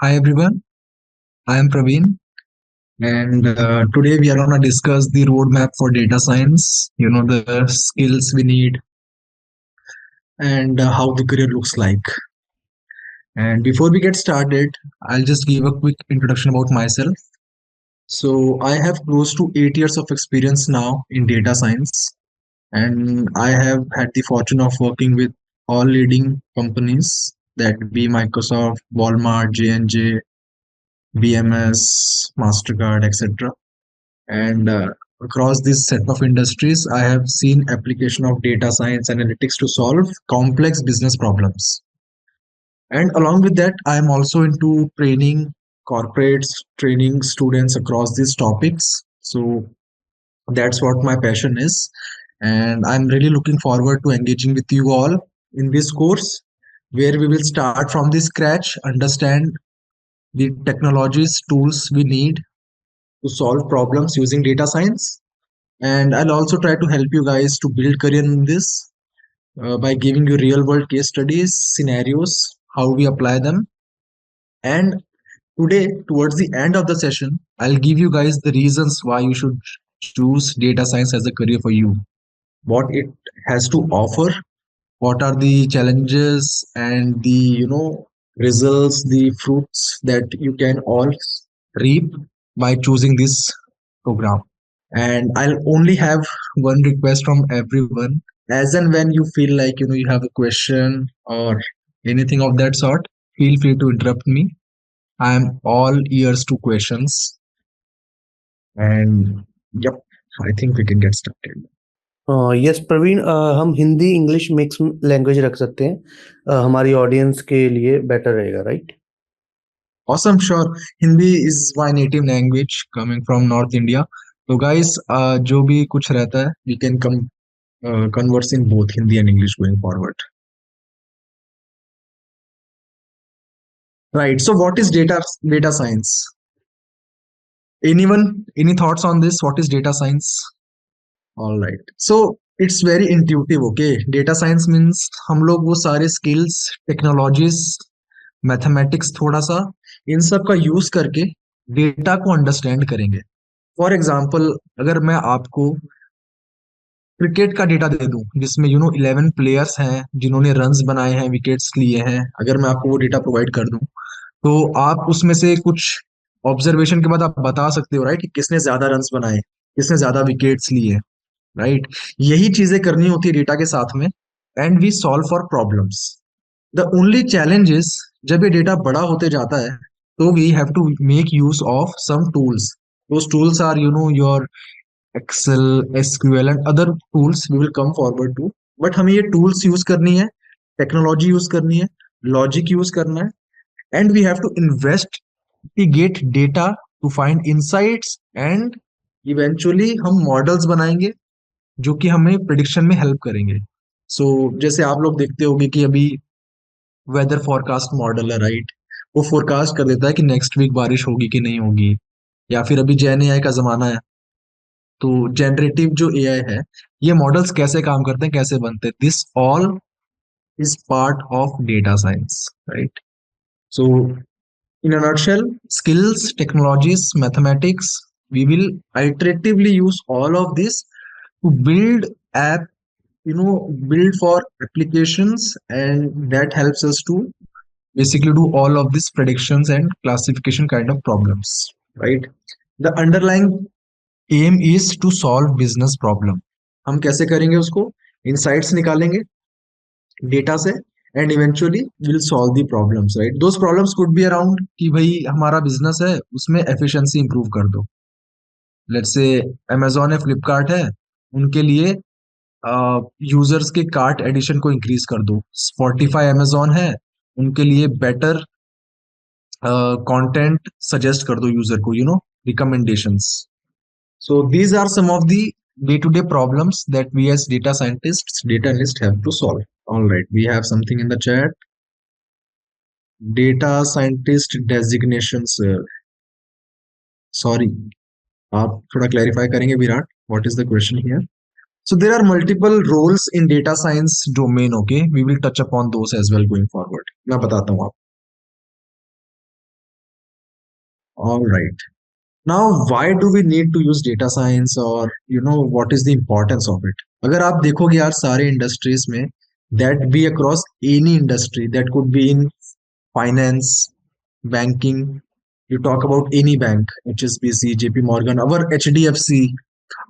Hi everyone, I am Praveen, and today we are going to discuss the roadmap for data science. The skills we need and how the career looks like. And before we get started, I'll just give a quick introduction about myself. So, I have close to 8 years of experience now in data science, and I have had the fortune of working with all leading companies that be Microsoft, Walmart, J&J, BMS, Mastercard, etc. And across this set of industries, I have seen application of data science analytics to solve complex business problems. And along with that, I am also into training corporates, training students across these topics. So that's what my passion is. And I'm really looking forward to engaging with you all in this course, where we will start from the scratch, understand the technologies, tools we need to solve problems using data science. And I'll also try to help you guys to build career in this by giving you real world case studies, scenarios, how we apply them. And today, towards the end of the session, I'll give you guys the reasons why you should choose data science as a career for you, what it has to offer, what are the challenges and the results, the fruits that you can all reap by choosing this program. And I'll only have one request from everyone. As and when you feel like you have a question or anything of that sort, feel free to interrupt me. I am all ears to questions. And yep, I think we can get started. Yes Praveen, हम Hindi English mix language रख सकते हैं, हमारी audience के लिए better रहेगा, right? Awesome, sure. Hindi is my native language coming from North India. So guys, जो भी कुछ रहता है, we can come converse in both Hindi and English going forward. Right. So what is data science? Anyone, any thoughts on this? What is data science? All right. So it's very intuitive, okay? Data science means हम लोग वो सारे skills, technologies, mathematics थोड़ा सा इन सब का use करके data को अंडरस्टैंड करेंगे. फॉर एग्जाम्पल, अगर मैं आपको क्रिकेट का डेटा दे दूं जिसमें 11 प्लेयर्स हैं जिन्होंने रन्स बनाए हैं, विकेट्स लिए हैं, अगर मैं आपको वो डेटा प्रोवाइड कर दूं, तो आप उसमें से कुछ ऑब्जर्वेशन के बाद आप बता सकते हो, राइट, कि किसने ज्यादा रन्स बनाए, किसने ज्यादा विकेट्स लिए, राइट. यही चीजें करनी होती है डेटा के साथ में. And we solve for problems. The only challenge is, जब ये डेटा बड़ा होते जाता है, तो we have to make use of some tools. those tools are your Excel, SQL and other tools we will come forward to. But हमें ये tools use करनी है, टेक्नोलॉजी यूज करनी है, लॉजिक यूज करना है. And we have to investigate data to find insights. And eventually हम models बनाएंगे जो कि हमें प्रिडिक्शन में हेल्प करेंगे. सो जैसे आप लोग देखते होंगे कि अभी वेदर फोरकास्ट मॉडल है, राइट, वो फोरकास्ट कर देता है कि नेक्स्ट वीक बारिश होगी कि नहीं होगी. या फिर अभी जेन एआई का जमाना है, तो जनरेटिव जो एआई है, ये मॉडल्स कैसे काम करते हैं, कैसे बनते हैं, this all is part of data science, right. So in a nutshell, skills, technologies, mathematics, we will iteratively use all of this to build app, build for applications, and that helps us to basically do all of these predictions and classification kind of problems, right. The underlying aim is to solve business problem. हम कैसे करेंगे उसको, insights निकालेंगे data से, and eventually will solve the problems, right. Those problems could be around कि भाई हमारा business है, उसमें एफिशिएंसी इंप्रूव कर दो. लेट्स से अमेजोन है, फ्लिपकार्ट है, उनके लिए यूजर्स के कार्ट एडिशन को इंक्रीज कर दो. स्पॉटिफाई, अमेजोन है, उनके लिए बेटर कंटेंट सजेस्ट कर दो यूजर को, recommendations. So these are some of the day-to-day problems that we as data scientists, data analysts have to solve. All right, we have something in the chat. Data scientist designation, sir. Sorry, आप थोड़ा clarify करेंगे Virat? What is the question here? So there are multiple roles in data science domain. Okay, we will touch upon those as well going forward. मैं बताता हूँ आप. All right. Now, why do we need to use data science, or what is the importance of it? अगर आप देखोगे यार सारे industries में, that be across any industry, that could be in finance, banking, you talk about any bank, HSBC, JP Morgan, our HDFC,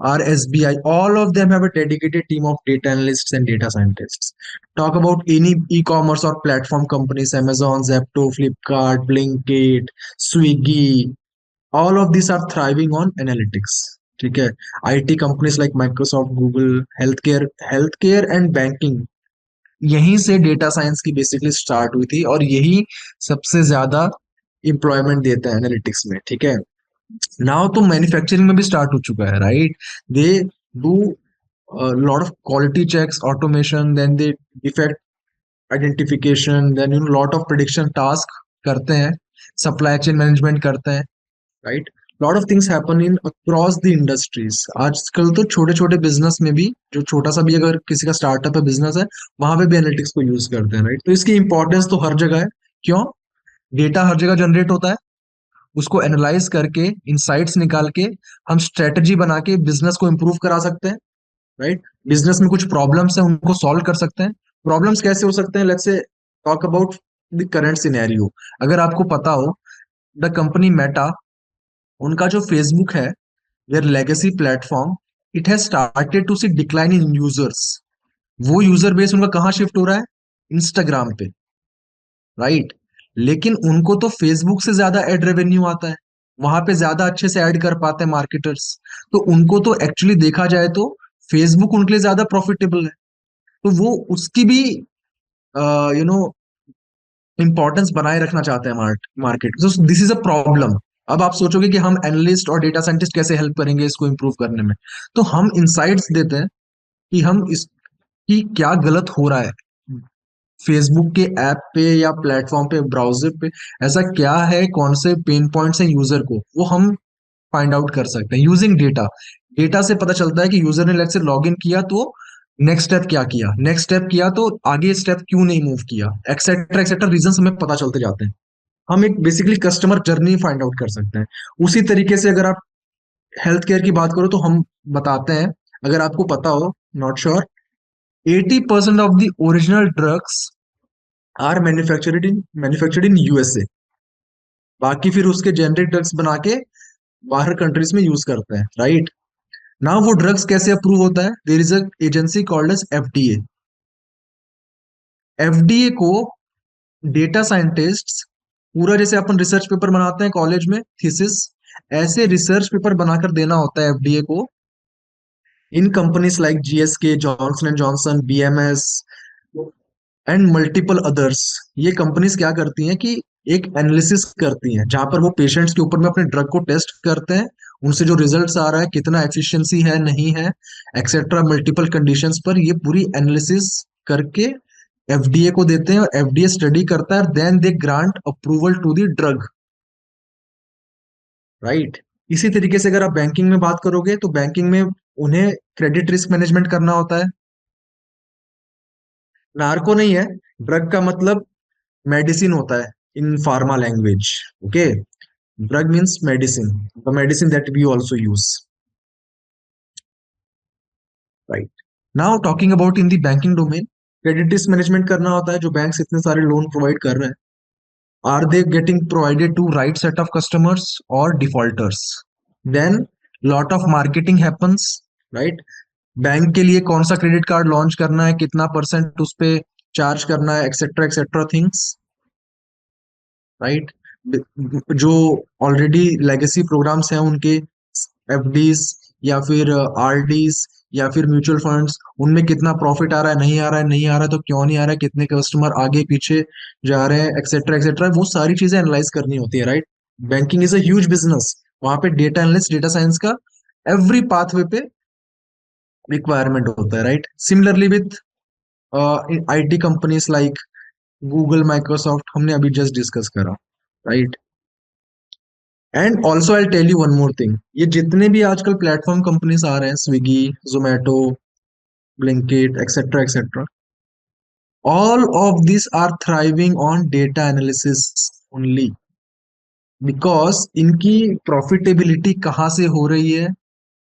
our SBI, all of them have a dedicated team of data analysts and data scientists. Talk about any e-commerce or platform companies, Amazon, Zepto, Flipkart, Blinkit, Swiggy, all of these are thriving on analytics. ठीक है. IT companies like Microsoft, Google, health care and banking, यहीं से data science की basically start हुई थी, और यही सबसे ज्यादा एम्प्लॉयमेंट देता है एनालिटिक्स में. ठीक है. नाउ तो मैन्युफैक्चरिंग में भी स्टार्ट हो चुका है, right? They do lot of quality checks, automation, then they defect identification, then lot of prediction task करते हैं, सप्लाई चेन मैनेजमेंट करते हैं, right? Lot of things happen in across the industries. आजकल तो छोटे छोटे बिजनेस में भी, जो छोटा सा भी अगर किसी का स्टार्टअप है, बिजनेस है, वहां पे भी एनालिटिक्स को यूज करते हैं, राइट? तो इसकी इंपॉर्टेंस तो हर जगह है. क्यों? डेटा हर जगह जनरेट होता है, उसको एनालाइज करके इंसाइट्स निकाल के हम स्ट्रेटजी बना के बिजनेस को इंप्रूव करा सकते हैं, राइट? बिजनेस में कुछ प्रॉब्लम्स है, उनको सॉल्व कर सकते हैं. प्रॉब्लम्स कैसे हो सकते हैं? Let's say talk about the current scenario. अगर आपको पता हो, द कंपनी मेटा, उनका जो फेसबुक है, their legacy platform, it has started to see decline in users. वो यूजर बेस उनका कहाँ शिफ्ट हो रहा है? इंस्टाग्राम पे, राइट? लेकिन उनको तो फेसबुक से ज्यादा एड रेवेन्यू आता है, वहां पे ज्यादा अच्छे से ऐड कर पाते हैं मार्केटर्स. तो उनको तो एक्चुअली देखा जाए तो फेसबुक उनके लिए ज्यादा प्रॉफिटेबल है. तो वो उसकी भी इंपॉर्टेंस बनाए रखना चाहते हैं मार्केट. तो दिस इज अ प्रॉब्लम. अब आप सोचोगे कि हम एनालिस्ट और डेटा साइंटिस्ट कैसे हेल्प करेंगे इसको इंप्रूव करने में. तो हम इंसाइट्स देते हैं कि हम इसकी क्या गलत हो रहा है फेसबुक के ऐप पे या प्लेटफॉर्म पे, ब्राउजर पे. ऐसा क्या है, कौन से पेन पॉइंट्स हैं यूजर को, वो हम फाइंड आउट कर सकते हैं यूजिंग डेटा. डेटा से पता चलता है कि यूजर ने लेट्स से लॉग इन किया तो नेक्स्ट स्टेप क्या किया, नेक्स्ट स्टेप किया तो आगे स्टेप क्यों नहीं मूव किया, एक्सेट्रा एक्सेट्रा रीजन हमें पता चलते जाते हैं. हम एक basically customer journey find out कर सकते हैं. उसी तरीके से अगर आप हेल्थ केयर की बात करो तो हम बताते हैं, अगर आपको पता हो, not sure, 80% of the original drugs are manufactured in USA. बाकी फिर उसके जेनरिक ड्रग्स बना के बाहर कंट्रीज में यूज करते हैं, राइट? ना वो ड्रग्स कैसे अप्रूव होता है? There is a agency called as FDA. FDA को डेटा साइंटिस्ट्स, पूरा जैसे अपन रिसर्च पेपर बनाते हैं कॉलेज में, थीसिस, ऐसे रिसर्च पेपर बनाकर देना होता है एफडीए को, in companies like GSK, Johnson and Johnson, BMS and multiple others. ये कंपनीज क्या करती हैं कि एक एनालिसिस करती हैं, जहां पर वो पेशेंट्स के ऊपर में अपने ड्रग को टेस्ट करते हैं, उनसे जो रिजल्ट्स आ रहा है, कितना एफिशिएंसी है, नहीं है, एक्सेट्रा, मल्टीपल कंडीशंस पर ये पूरी एनालिसिस करके एफडीए को देते हैं, और एफडीए स्टडी करता है, then they grant approval to the drug, right? इसी तरीके से अगर आप बैंकिंग में बात करोगे तो बैंकिंग में उन्हें क्रेडिट रिस्क मैनेजमेंट करना होता है. नार्को नहीं है, ड्रग का मतलब मेडिसिन होता है in pharma language. Okay. Drug means medicine, the medicine that we also use, right? Now talking about in the banking domain, credit risk management करना होता है. जो बैंक्स इतने सारे लोन प्रोवाइड कर रहे हैं, are they getting provided to right set of customers और defaulters? Then lot of marketing happens, right? Bank के लिए कौन सा क्रेडिट कार्ड लॉन्च करना है, कितना परसेंट उस पे चार्ज करना है, एक्सेट्रा एक्सेट्रा थिंग्स, राइट? जो ऑलरेडी लेगेसी प्रोग्राम्स हैं उनके, एफडीज या फिर आरडीज या फिर म्यूचुअल फंड्स, उनमें कितना प्रॉफिट आ रहा है, नहीं आ रहा है, नहीं आ रहा है तो क्यों नहीं आ रहा है, कितने कस्टमर आगे पीछे जा रहे हैं, एक्सेट्रा एक्सेट्रा, वो सारी चीजें एनालाइज करनी होती है, right? Banking is a huge business. वहां पे डेटा एनालिस्ट, डेटा साइंस का एवरी पाथवे पे रिक्वायरमेंट होता है, right? Similarly with IT companies like Google, Microsoft, हमने अभी जस्ट डिस्कस करा, right? And also I tell you one more thing, ये जितने भी आजकल प्लेटफॉर्म कंपनीज आ रहे हैं, Swiggy, Zomato, Blinkit, etcetera etcetera, all of these are thriving on data analysis only. Because इनकी प्रॉफिटेबिलिटी कहाँ से हो रही है,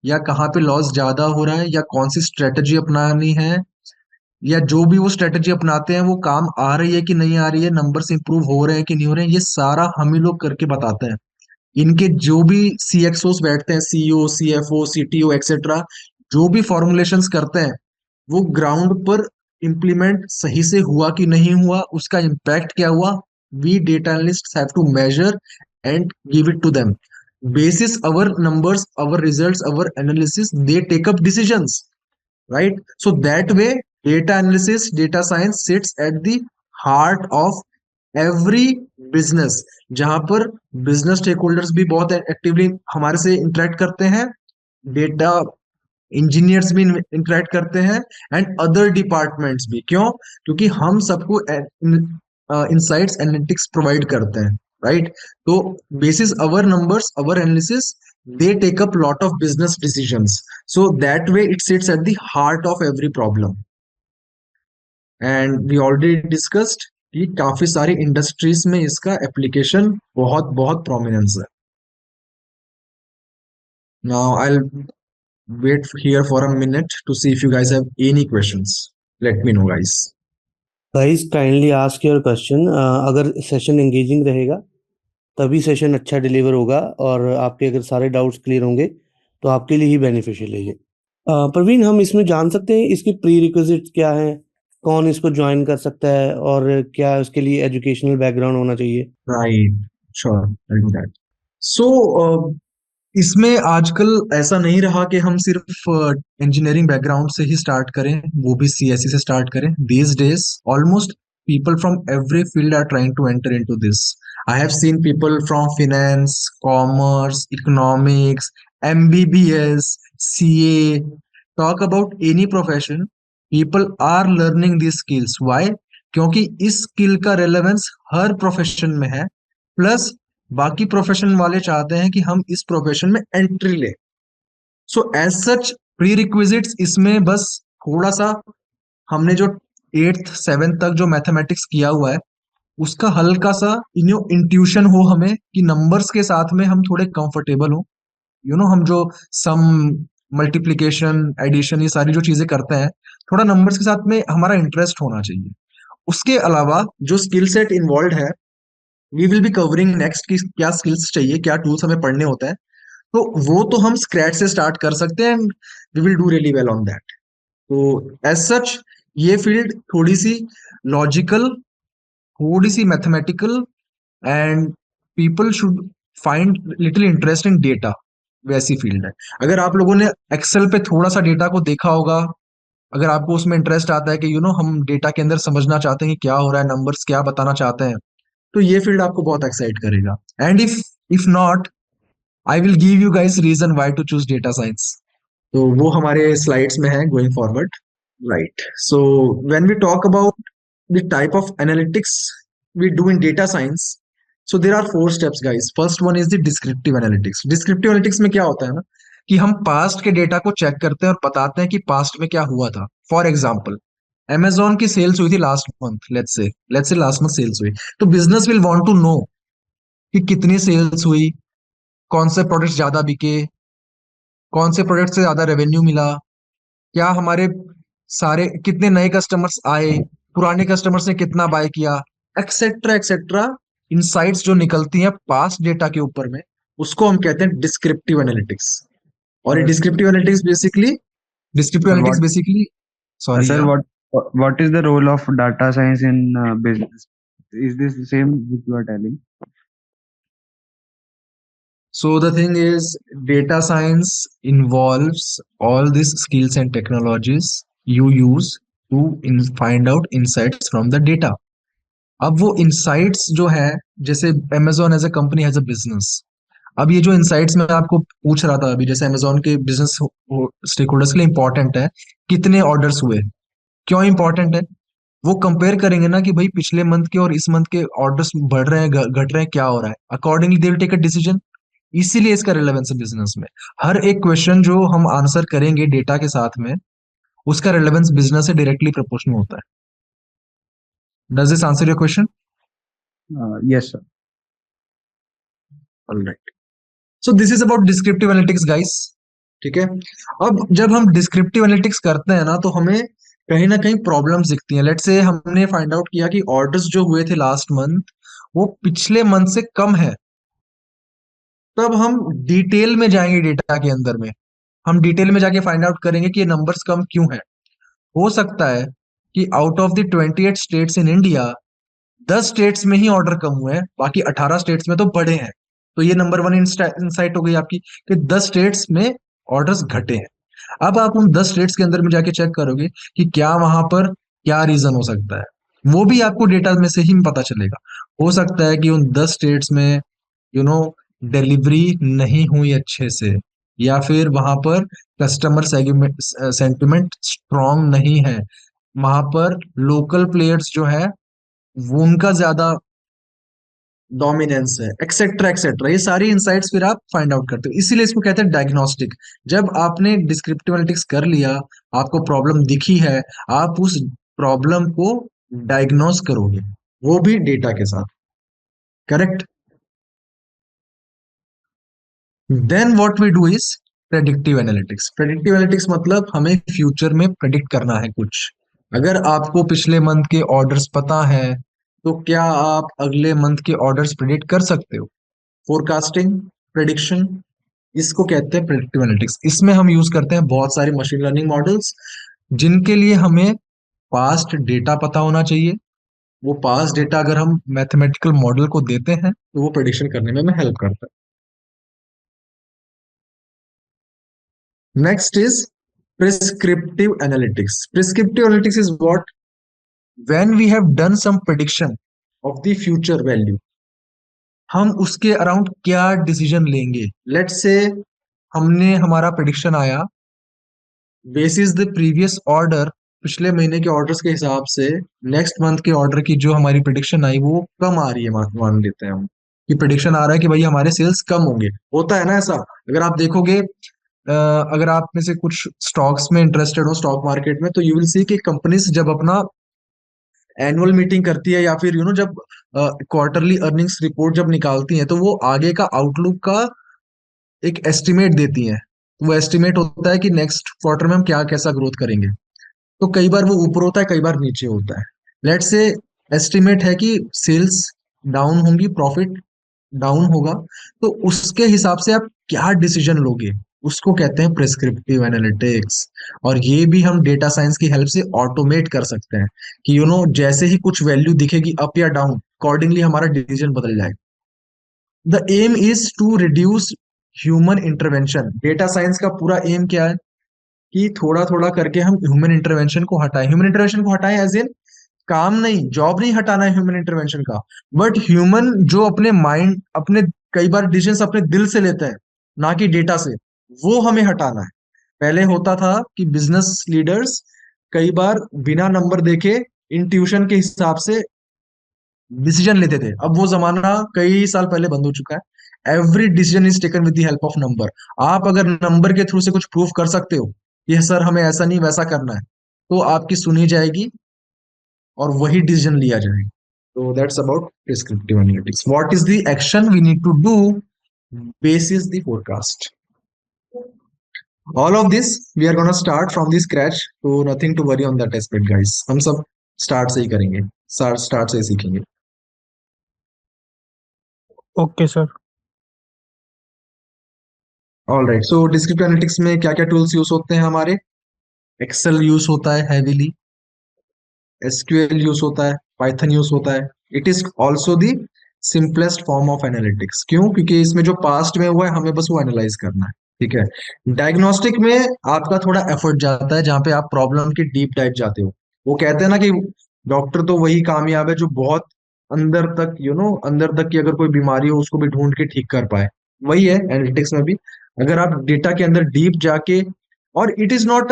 या कहाँ पे लॉस ज्यादा हो रहा है, या कौन सी स्ट्रेटजी अपनानी है, या जो भी वो स्ट्रेटजी अपनाते हैं वो काम आ रही है कि नहीं आ रही है, नंबर्स इंप्रूव हो रहे हैं कि नहीं हो रहे हैं, ये सारा हम ही लोग करके बताते हैं। इनके जो भी सीएक्सओस बैठते हैं, सीईओ, सीएफओ, सीटीओ एक्सेट्रा, जो भी फॉर्मुलेशंस करते हैं, वो ग्राउंड पर इम्प्लीमेंट सही से हुआ कि नहीं हुआ, उसका इम्पैक्ट क्या हुआ, we data analyst have to measure and give it to them. basis our numbers, our results, our analysis, they take up decisions, right? So that way data analysis, data science sits at the heart of every business, जहां पर business stake holders भी बहुत actively हमारे से interact करते हैं, data engineers भी interact करते हैं, एंड अदर डिपार्टमेंट्स भी। क्यों? क्योंकि हम सबको इनसाइट्स एनालिटिक्स प्रोवाइड करते हैं, राइट? तो basis our numbers, our analysis, they take up lot of business decisions. So that way it sits at the heart of every problem. And we already discussed कि काफी सारी industries में इसका application बहुत बहुत प्रोमिनेंस है। Now I wait here for a minute to see if you guys have any questions. Let me know, guys. Guys kindly ask your question. अगर session engaging रहेगा तभी सेशन अच्छा डिलीवर होगा, और आपके अगर सारे डाउट्स क्लियर होंगे तो आपके लिए ही बेनिफिशियल है ये। प्रवीण, हम इसमें जान सकते हैं इसकी प्री रिक्विजिट्स क्या हैं, कौन इसको ज्वाइन कर सकता है, और क्या उसके लिए एजुकेशनल बैकग्राउंड होना चाहिए? Right. Sure. I'll do that. So, इसमें आजकल ऐसा नहीं रहा कि हम सिर्फ इंजीनियरिंग बैकग्राउंड से ही स्टार्ट करें, वो भी सीएससी से स्टार्ट करें। These days almost people from every field are trying to enter into this. I have seen people from finance, commerce, economics, MBBS, CA, talk about any profession. People are learning these skills. Why? क्योंकि इस skill का relevance हर profession में है, plus बाकी profession वाले चाहते हैं कि हम इस प्रोफेशन में एंट्री ले। So as such prerequisites इसमें बस थोड़ा सा हमने जो 8th 7th तक जो मैथमेटिक्स किया हुआ है उसका हल्का सा इंट्यूशन हो हमें, कि नंबर्स के साथ में हम थोड़े कंफर्टेबल हो। हम जो सम, मल्टीप्लिकेशन, एडिशन, ये सारी जो चीजें करते हैं, थोड़ा नंबर्स के साथ में हमारा इंटरेस्ट होना चाहिए। उसके अलावा जो स्किल सेट इन्वॉल्व है, we will be covering next की क्या स्किल्स चाहिए, क्या टूल्स हमें पढ़ने होते हैं, तो वो तो हम स्क्रैच से स्टार्ट कर सकते हैं, and we will do really well on that. तो एज सच ये फील्ड थोड़ी सी लॉजिकल, थोड़ी सी mathematical, and people should find little interest in data, वैसी फील्ड है। अगर आप लोगों ने एक्सेल पे थोड़ा सा डेटा को देखा होगा, अगर आपको उसमें इंटरेस्ट आता है कि हम डेटा के अंदर समझना चाहते हैं कि क्या हो रहा है, नंबर्स क्या बताना चाहते हैं, तो ये फील्ड आपको बहुत एक्साइट करेगा। And if not, I will give you guys reason why to choose data science. तो वो हमारे स्लाइड्स में है going forward, right? So when we talk about the type of analytics we do in data science, so there are 4 steps, guys. First one is the descriptive analytics. Descriptive analytics में क्या होता है ना, कि हम past के data को check करते हैं और बताते हैं कि पास्ट में क्या हुआ था। फॉर एग्जाम्पल, Amazon की सेल्स हुई थी last month, let's say last month sales हुई, तो business will want to know कि कितनी सेल्स हुई, कौन से प्रोडक्ट्स ज्यादा बिके, कौन से प्रोडक्ट से ज्यादा रेवेन्यू मिला, क्या हमारे सारे कितने नए कस्टमर्स आए, पुराने कस्टमर्स ने कितना बाय किया, एक्सेट्रा एक्सेट्रा। इनसाइट्स जो निकलती हैं पास्ट डेटा के ऊपर में, उसको हम कहते हैं डिस्क्रिप्टिव एनालिटिक्स। और ये descriptive Sir, analytics basically, sorry sir, या, what is the role of data science in business? Is this the same which you are telling? so the thing is, data science involves all these skills and technologies you use to find out insights from the data. अब वो insights जो है, जैसे Amazon as a company has a business, अब ये जो insights मैं आपको पूछ रहा था अभी, जैसे Amazon के बिजनेस स्टेक होल्डर्स के लिए इंपॉर्टेंट है कितने ऑर्डर्स हुए, क्यों इंपॉर्टेंट है, वो कंपेयर करेंगे ना कि भाई पिछले मंथ के और इस मंथ के ऑर्डर्स बढ़ रहे हैं, घट रहे हैं, क्या हो रहा है, accordingly they will take a decision. इसीलिए इसका रिलेवेंस है बिजनेस में। हर एक क्वेश्चन जो हम आंसर करेंगे डेटा के साथ में, उसका रिलेवेंस बिजनेस से डायरेक्टली प्रोपोर्शनल होता है। Does this answer your question? Yes, sir. Alright, so this is about descriptive analytics guys, ठीक है। अब जब हम डिस्क्रिप्टिव एनालिटिक्स करते हैं ना, तो हमें कहीं ना कहीं प्रॉब्लम्स दिखती हैं। लेट्स से हमने फाइंड आउट किया कि ऑर्डर्स जो हुए थे लास्ट मंथ वो पिछले मंथ से कम है, तब हम डिटेल में जाएंगे डेटा के अंदर में, हम डिटेल में जाके फाइंड आउट करेंगे कि ये नंबर्स कम क्यों है। हो सकता है कि out of the 28 states in India 10 states में ही ऑर्डर कम हुए हैं, बाकी 18 स्टेट्स में तो बढ़े हैं। तो ये नंबर वन इंसाइट हो गई आपकी कि 10 स्टेट्स में ऑर्डर्स घटे हैं। अब आप उन 10 स्टेट्स के अंदर में जाके चेक करोगे कि क्या वहां पर क्या रीजन हो सकता है, वो भी आपको डेटा में से ही पता चलेगा। हो सकता है कि उन 10 स्टेट्स में यू नो डिलीवरी नहीं हुई अच्छे से, या फिर वहां पर कस्टमर सेंटिमेंट स्ट्रांग नहीं है, वहां पर लोकल प्लेयर्स जो है वो उनका ज्यादा डोमिनेंस है, एक्सेट्रा एक्सेट्रा। ये सारी इंसाइट्स फिर आप फाइंड आउट करते हो, इसीलिए इसको कहते हैं डायग्नोस्टिक। जब आपने डिस्क्रिप्टिव एनालिटिक्स कर लिया, आपको प्रॉब्लम दिखी है, आप उस प्रॉब्लम को डायग्नोस करोगे, वो भी डेटा के साथ, correct. Then what we do is predictive analytics. Predictive analytics मतलब हमें फ्यूचर में प्रेडिक्ट करना है कुछ। अगर आपको पिछले मंथ के ऑर्डर्स पता है, तो क्या आप अगले मंथ के ऑर्डर्स प्रेडिक्ट कर सकते हो? फोरकास्टिंग, प्रेडिक्शन, इसको कहते हैं प्रेडिक्टिव एनालिटिक्स। इसमें हम यूज करते हैं बहुत सारे मशीन लर्निंग मॉडल्स, जिनके लिए हमें पास्ट डेटा पता होना चाहिए। वो पास्ट डेटा अगर हम मैथमेटिकल मॉडल को देते हैं तो वो प्रेडिक्शन करने में हमें हेल्प करता है। Next is prescriptive analytics. Prescriptive analytics is what, when we have done some prediction of the future value, हम उसके अराउंड क्या डिसीजन लेंगे। लेट्स से हमने हमारा प्रेडिक्शन आया बेसिस द प्रीवियस ऑर्डर, पिछले महीने के ऑर्डर्स के हिसाब से नेक्स्ट मंथ के ऑर्डर की जो हमारी प्रेडिक्शन आई वो कम आ रही है, मान लेते हैं हम कि प्रेडिक्शन आ रहा है कि भाई हमारे सेल्स कम होंगे। होता है ना ऐसा, अगर आप देखोगे, अगर आप में से कुछ स्टॉक्स में इंटरेस्टेड हो, स्टॉक मार्केट में, तो यू विल सी कि कंपनीज जब अपना एनुअल मीटिंग करती है या फिर जब क्वार्टरली अर्निंग्स रिपोर्ट जब निकालती हैं, तो वो आगे का आउटलुक का एक एस्टिमेट देती हैं। वो एस्टिमेट होता है कि नेक्स्ट क्वार्टर में हम क्या कैसा ग्रोथ करेंगे। तो कई बार वो ऊपर होता है, कई बार नीचे होता है। लेट्स से एस्टिमेट है कि सेल्स डाउन होंगी, प्रॉफिट डाउन होगा, तो उसके हिसाब से आप क्या डिसीजन लोगे, उसको कहते हैं प्रिस्क्रिप्टिव एनालिटिक्स। और ये भी हम डेटा साइंस की हेल्प से ऑटोमेट कर सकते हैं कि जैसे ही कुछ वैल्यू दिखेगी अप या डाउन, अकॉर्डिंगली हमारा डिसीजन बदल जाएगा। The aim is to reduce human intervention. Data science का पूरा एम क्या है कि थोड़ा थोड़ा करके हम ह्यूमन इंटरवेंशन को हटाएं। ह्यूमन इंटरवेंशन को हटाएं एज इन काम नहीं, जॉब नहीं हटाना है ह्यूमन इंटरवेंशन का, बट ह्यूमन जो अपने माइंड, अपने कई बार डिसीजन अपने दिल से लेते हैं, ना कि डेटा से, वो हमें हटाना है। पहले होता था कि बिजनेस लीडर्स कई बार बिना नंबर देखे इंट्यूशन के हिसाब से डिसीजन लेते थे। अब वो जमाना कई साल पहले बंद हो चुका है। Every decision is taken with the help of number. आप अगर नंबर के थ्रू से कुछ प्रूफ कर सकते हो कि सर हमें ऐसा नहीं वैसा करना है, तो आपकी सुनी जाएगी और वही डिसीजन लिया जाएगा। तो that's about prescriptive analytics. What is the action we need to do basis the forecast. All of this we are gonna start from the scratch, तो nothing to worry on that aspect guys. हम सब start से ही करेंगे, start से ही सीखेंगे। Okay sir. All right, सो descriptive analytics में क्या क्या टूल्स यूज होते हैं हमारे? एक्सेल यूज होता है हैवीली, एसक्यूएल यूज होता है, पाइथन यूज होता है। It is also the simplest form of analytics. क्यों? क्योंकि इसमें जो पास्ट में हुआ है हमें बस वो एनालाइज करना है, ठीक है। डायग्नोस्टिक में आपका थोड़ा एफर्ट जाता है, जहां पे आप प्रॉब्लम की डीप डाइव जाते हो। वो कहते हैं ना कि डॉक्टर तो वही कामयाब है जो बहुत अंदर तक अंदर तक की अगर कोई बीमारी हो उसको भी ढूंढ के ठीक कर पाए। वही है एनालिटिक्स में भी। अगर आप डेटा के अंदर डीप जाके, और it is not,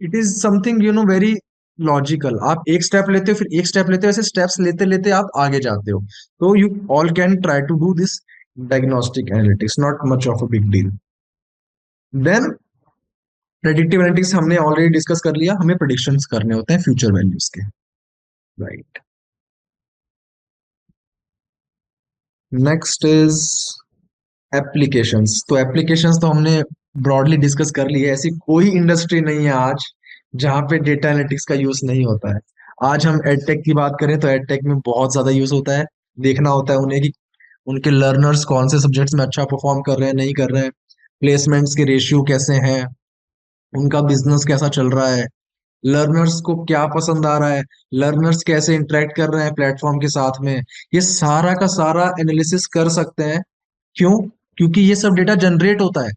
it is something very logical. आप एक स्टेप लेते हो, फिर एक स्टेप लेते हो, ऐसे स्टेप्स लेते लेते आप आगे जाते हो। तो you all can try to do this diagnostic analytics, not much of a big deal. Then predictive analytics हमने ऑलरेडी डिस्कस कर लिया, हमें प्रेडिक्शंस करने होते हैं फ्यूचर वैल्यूज के, राइट। Next is applications. तो एप्लीकेशंस तो हमने ब्रॉडली डिस्कस कर ली है। ऐसी कोई इंडस्ट्री नहीं है आज जहां पे डेटा एनालिटिक्स का यूज नहीं होता है। आज हम एडटेक की बात करें तो एडटेक में बहुत ज्यादा यूज होता है। देखना होता है उन्हें कि उनके लर्नर्स कौन से सब्जेक्ट्स में अच्छा परफॉर्म कर रहे हैं, नहीं कर रहे हैं, प्लेसमेंट्स के रेशियो कैसे हैं, उनका बिजनेस कैसा चल रहा है, लर्नर्स को क्या पसंद आ रहा है, लर्नर्स कैसे इंटरेक्ट कर रहे हैं प्लेटफॉर्म के साथ में। ये सारा का सारा एनालिसिस कर सकते हैं। क्यों? क्योंकि ये सब डेटा जनरेट होता है,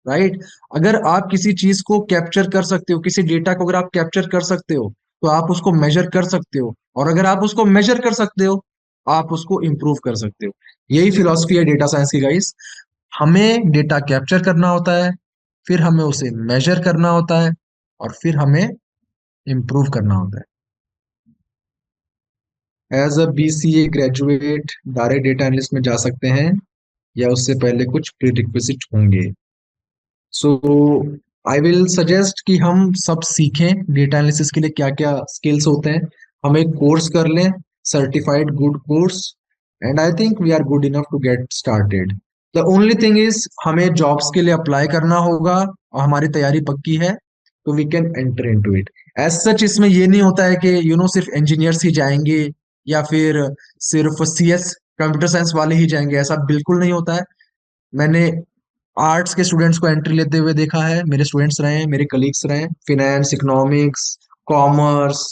राइट। अगर आप किसी चीज को कैप्चर कर सकते हो, किसी डेटा को अगर आप कैप्चर कर सकते हो, तो आप उसको मेजर कर सकते हो, और अगर आप उसको मेजर कर सकते हो, आप उसको इंप्रूव कर सकते हो। यही फिलॉसफी है डेटा साइंस की, गाइस। हमें डेटा कैप्चर करना होता है, फिर हमें उसे मेजर करना होता है, और फिर हमें इंप्रूव करना होता है। As a BCA graduate direct data analyst में जा सकते हैं, या उससे पहले कुछ प्री रिक्विजिट होंगे? सो आई विल सजेस्ट कि हम सब सीखें डेटा एनालिसिस के लिए क्या क्या स्किल्स होते हैं। हम एक कोर्स कर लें, certified good course, and I think we are good enough to get started. The only thing is हमें जॉब्स के लिए अप्लाई करना होगा, और हमारी तैयारी पक्की है तो we can enter into it. As such इसमें ये नहीं होता है कि सिर्फ इंजीनियर्स ही जाएंगे, या फिर सिर्फ सीएस कंप्यूटर साइंस वाले ही जाएंगे। ऐसा बिल्कुल नहीं होता है। मैंने आर्ट्स के स्टूडेंट्स को एंट्री लेते हुए देखा है, मेरे स्टूडेंट्स रहे हैं, मेरे कलीग्स रहे हैं, finance, economics, commerce,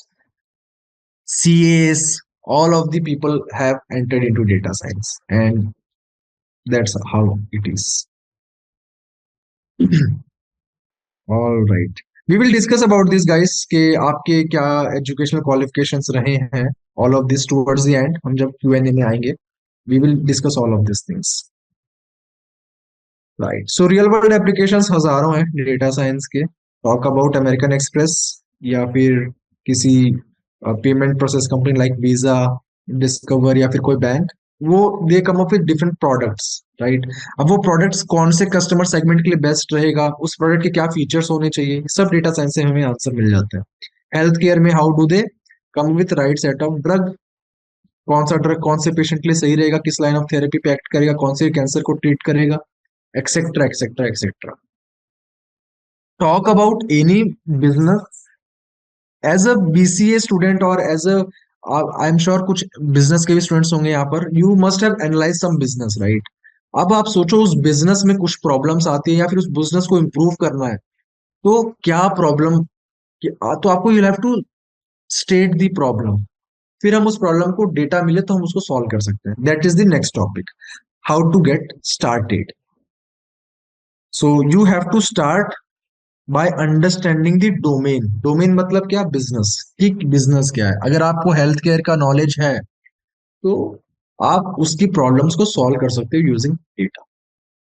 CS, all of the people have entered into data science, and that's how it is. All right, we will discuss about this, guys, कि आपके क्या एजुकेशनल क्वालिफिकेशंस रहे हैं। All of this towards the end, हम जब Q&A में आएंगे, we will discuss all of these things. Right, so real world applications हजारों हैं डेटा साइंस के। टॉक अबाउट अमेरिकन एक्सप्रेस, या फिर किसी payment process company like Visa, Discover, या फिर कोई बैंक, वो they come up with different products, right. अब वो प्रोडक्ट्स कौन से कस्टमर सेगमेंट के लिए बेस्ट रहेगा, उस प्रोडक्ट के क्या फीचर्स होने चाहिए, सब डेटा साइंस से हमें आंसर मिल जाता है। हेल्थ केयर में how do they come with right set of drug, कौन सा ड्रग कौन से पेशेंट के लिए सही रहेगा, किस लाइन ऑफ थेरेपी पे एक्ट करेगा, कौन से कैंसर को ट्रीट करेगा, etcetera etcetera etcetera. Talk about any business, as a BCA student, और as a, I am sure कुछ बिजनेस के भी स्टूडेंट्स होंगे यहाँ पर, you must have analyse some business, right. अब आप सोचो उस बिजनेस में कुछ प्रॉब्लम्स आती है, या फिर उस बिजनेस को इम्प्रूव करना है, तो क्या प्रॉब्लम, तो आपको you have to state the problem, फिर हम उस प्रॉब्लम को डेटा मिले तो हम उसको सॉल्व कर सकते हैं। That is the next topic, how to get started. So you have to start by understanding the domain. Domain मतलब क्या? बिजनेस, कि बिजनेस क्या है। अगर आपको हेल्थ केयर का नॉलेज है, तो आप उसकी प्रॉब्लम्स को सॉल्व कर सकते हो यूजिंग डेटा।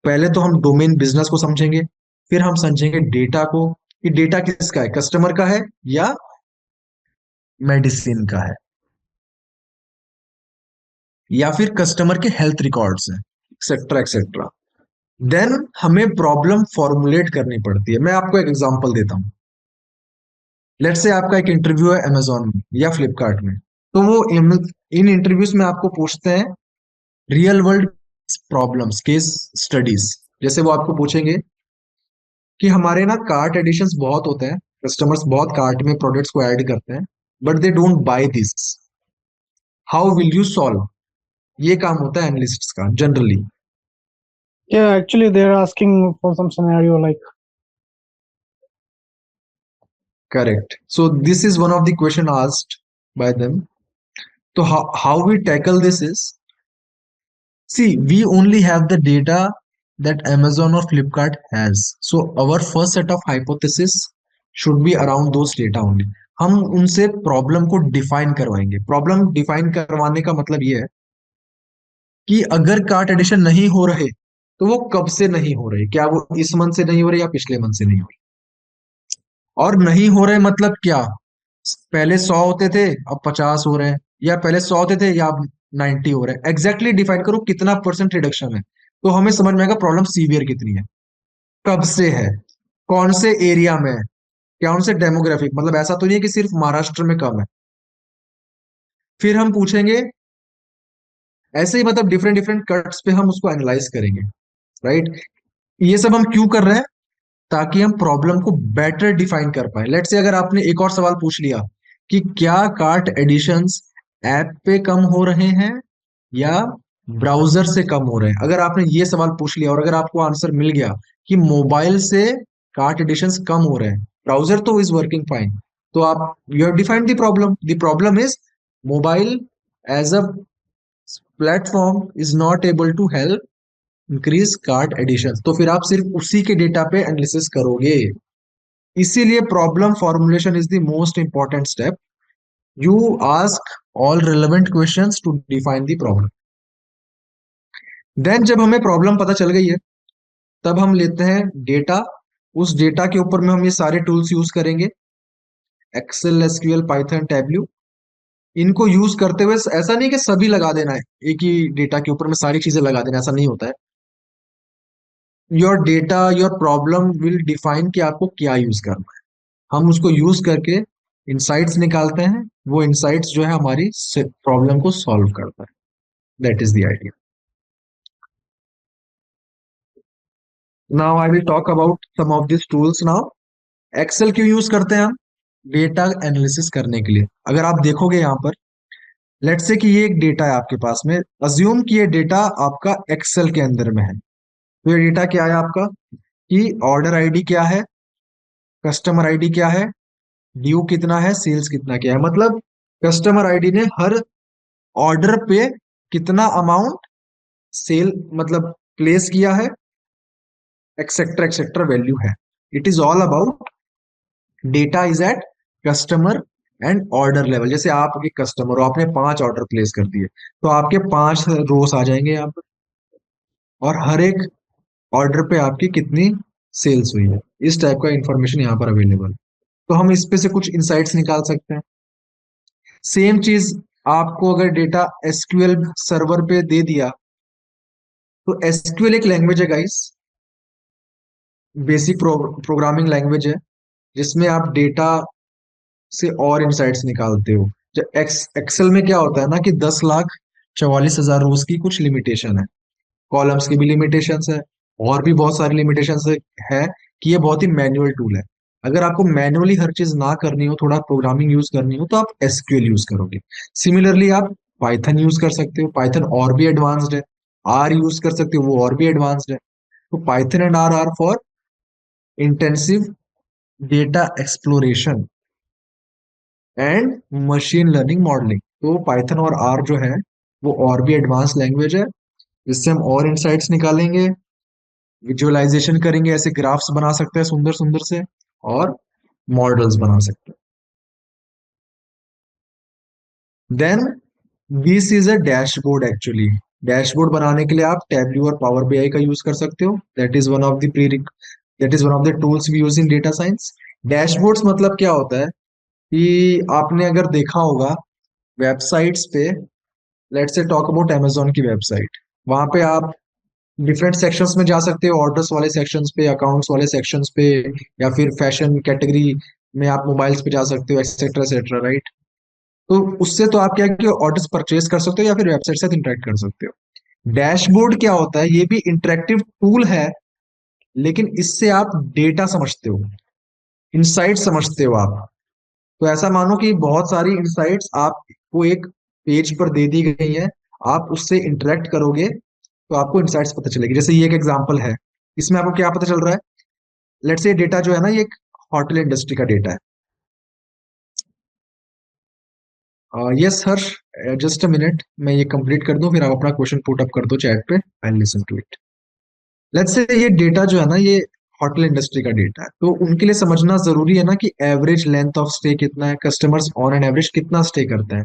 पहले तो हम डोमेन बिजनेस को समझेंगे, फिर हम समझेंगे डेटा को, कि डेटा किसका है, कस्टमर का है या मेडिसिन का है, या फिर कस्टमर के हेल्थ रिकॉर्ड्स है, एक्सेट्रा एक्सेट्रा। देन हमें प्रॉब्लम फॉर्मुलेट करनी पड़ती है। मैं आपको एक एग्जांपल देता हूं। लेट्स से आपका एक इंटरव्यू है अमेजोन में या फ्लिपकार्ट में, तो वो इन इंटरव्यूज में आपको पूछते हैं real world problems, case studies. जैसे वो आपको पूछेंगे कि हमारे ना कार्ट एडिशंस बहुत होते हैं, कस्टमर्स बहुत कार्ट में प्रोडक्ट्स को ऐड करते हैं, but they don't by this, how will you solve? ये काम होता है एनालिस्ट्स का generally. Yeah, actually, they're asking for some scenario like, Correct. So this is one of the question asked by them. So how we tackle this is, see, we only have the data that Amazon or Flipkart has. So our first set of hypothesis should be around those data only. हम उनसे problem को define करवाएंगे। Problem define करवाने का मतलब ये है कि अगर कार्ट एडिशन नहीं हो रहे, तो वो कब से नहीं हो रहे, क्या वो इस मंथ से नहीं हो रहे या पिछले मंथ से नहीं हो रहे, और नहीं हो रहे मतलब क्या, पहले 100 होते थे अब 50 हो रहे हैं, या पहले 100 होते थे या अब 90 हो रहे हैं। एग्जैक्टली डिफाइन करो कितना परसेंट रिडक्शन है, तो हमें समझ में आएगा प्रॉब्लम सीवियर कितनी है, कब से है, कौन से एरिया में है, कौन से डेमोग्राफिक, मतलब ऐसा तो नहीं है कि सिर्फ महाराष्ट्र में कम है। फिर हम पूछेंगे ऐसे ही मतलब डिफरेंट डिफरेंट कट्स पे हम उसको एनालाइज करेंगे, राइट। ये सब हम क्यों कर रहे हैं? ताकि हम प्रॉब्लम को बेटर डिफाइन कर पाए। लेट्स से अगर आपने एक और सवाल पूछ लिया कि क्या कार्ट एडिशंस ऐप पे कम हो रहे हैं या ब्राउजर से कम हो रहे हैं, अगर आपने ये सवाल पूछ लिया और अगर आपको आंसर मिल गया कि मोबाइल से कार्ट एडिशंस कम हो रहे हैं, ब्राउजर तो इज वर्किंग फाइन, तो आप you have defined the problem is mobile as a platform is not able to help increase cart addition, तो फिर आप सिर्फ उसी के डेटा पे एनालिसिस करोगे। इसीलिए problem formulation is the most important step. You ask all relevant questions to define the problem. देन जब हमें प्रॉब्लम पता चल गई है, तब हम लेते हैं डेटा। उस डेटा के ऊपर में हम ये सारे टूल्स यूज करेंगे, एक्सेल, एसक्यूएल, पाइथन, टैबल्यू। इनको यूज करते हुए ऐसा नहीं कि सभी लगा देना है एक ही डेटा के ऊपर में सारी चीजें लगा देना, ऐसा नहीं होता है। Your data, your problem will define कि आपको क्या यूज करना है। हम उसको यूज करके इंसाइट्स निकालते हैं, वो इंसाइट्स जो है हमारी प्रॉब्लम को सॉल्व करता है। That is the idea. Now I will talk about some of this tools now. Excel क्यों यूज करते हैं हम? डेटा एनालिसिस करने के लिए। अगर आप देखोगे यहाँ पर, लेट्स से कि ये एक डेटा है आपके पास में, अज्यूम कि ये डेटा आपका एक्सेल के अंदर में है। तो ये डेटा क्या है आपका कि ऑर्डर आईडी क्या है, कस्टमर आईडी क्या है, ड्यू कितना है, सेल्स कितना क्या है। मतलब कस्टमर आईडी ने हर ऑर्डर पे कितना अमाउंट सेल मतलब प्लेस किया है, एक्सेट्रा वैल्यू है। It is all about data is at customer and order level. जैसे आप एक कस्टमर हो, आपने 5 ऑर्डर प्लेस कर दिए, तो आपके 5 रोस आ जाएंगे यहाँ पर, और हर एक ऑर्डर पे आपकी कितनी सेल्स हुई है, इस टाइप का इंफॉर्मेशन यहाँ पर अवेलेबल। तो हम इस पे से कुछ इंसाइट्स निकाल सकते हैं। सेम चीज आपको अगर डेटा एसक्यूएल सर्वर पे दे दिया, तो एसक्यूएल एक लैंग्वेज है गाइस, बेसिक प्रोग्रामिंग लैंग्वेज है, जिसमें आप डेटा से और इंसाइट्स निकालते हो। जब एक्सेल में क्या होता है ना कि 10,44,000 रोज की कुछ लिमिटेशन है, कॉलम्स की भी लिमिटेशंस है, और भी बहुत सारी लिमिटेशंस है कि ये बहुत ही मैनुअल टूल है। अगर आपको मैनुअली हर चीज ना करनी हो, थोड़ा प्रोग्रामिंग यूज करनी हो, तो आप एसक्यूएल यूज करोगे। सिमिलरली आप पाइथन यूज कर सकते हो, पाइथन और भी एडवांस्ड है। आर यूज कर सकते हो, वो और भी एडवांस्ड है। तो Python and R R for intensive data exploration and machine learning modelling. तो पाइथन और आर जो है वो और भी एडवांस लैंग्वेज है, जिससे हम और इंसाइट्स निकालेंगे, विजुअलाइजेशन करेंगे, ऐसे ग्राफ्स बना सकते हैं सुंदर सुंदर से, और मॉडल्स बना सकते हैं। Then this is a dashboard actually. Dashboard बनाने के लिए आप टैबल्यू और पावर बीआई का यूज कर सकते हो। That is one of the tools we use in data science. Dashboards मतलब क्या होता है कि आपने अगर देखा होगा वेबसाइट्स पे, let's say talk about Amazon की वेबसाइट, वहां पे आप डिफरेंट सेक्शंस में जा सकते हो, ऑर्डर्स वाले सेक्शंस पे, अकाउंट्स वाले सेक्शंस पे, या फिर फैशन कैटेगरी में आप मोबाइल्स पे जा सकते हो, एक्सेट्रा एक्सेट्रा, राइट। तो उससे तो आप क्या है कि ऑर्डर्स परचेज कर सकते हो या फिर वेबसाइट से इंटरेक्ट कर सकते हो। डैशबोर्ड क्या होता है? ये भी इंटरेक्टिव टूल है, लेकिन इससे आप डेटा समझते हो, इंसाइट समझते हो आप। तो ऐसा मानो कि बहुत सारी इंसाइट्स आपको एक पेज पर दे दी गई है, आप उससे इंटरेक्ट करोगे तो आपको इंसाइट्स पता चलेगी। जैसे ये एक एग्जांपल है, इसमें आपको क्या पता चल रहा है? लेट्स से डेटा जो है ना, ये एक होटल इंडस्ट्री का डेटा है। Yes Harsh, just a minute, मैं ये कंप्लीट कर दूं, फिर आप अपना क्वेश्चन पुट अप कर दो चैट पे, I listen to it. Let's say ये डेटा जो है ना, ये होटल इंडस्ट्री का डेटा है, तो उनके लिए समझना जरूरी है ना कि एवरेज लेंथ ऑफ स्टे कितना है, कस्टमर्स ऑन एन एवरेज कितना स्टे करते हैं,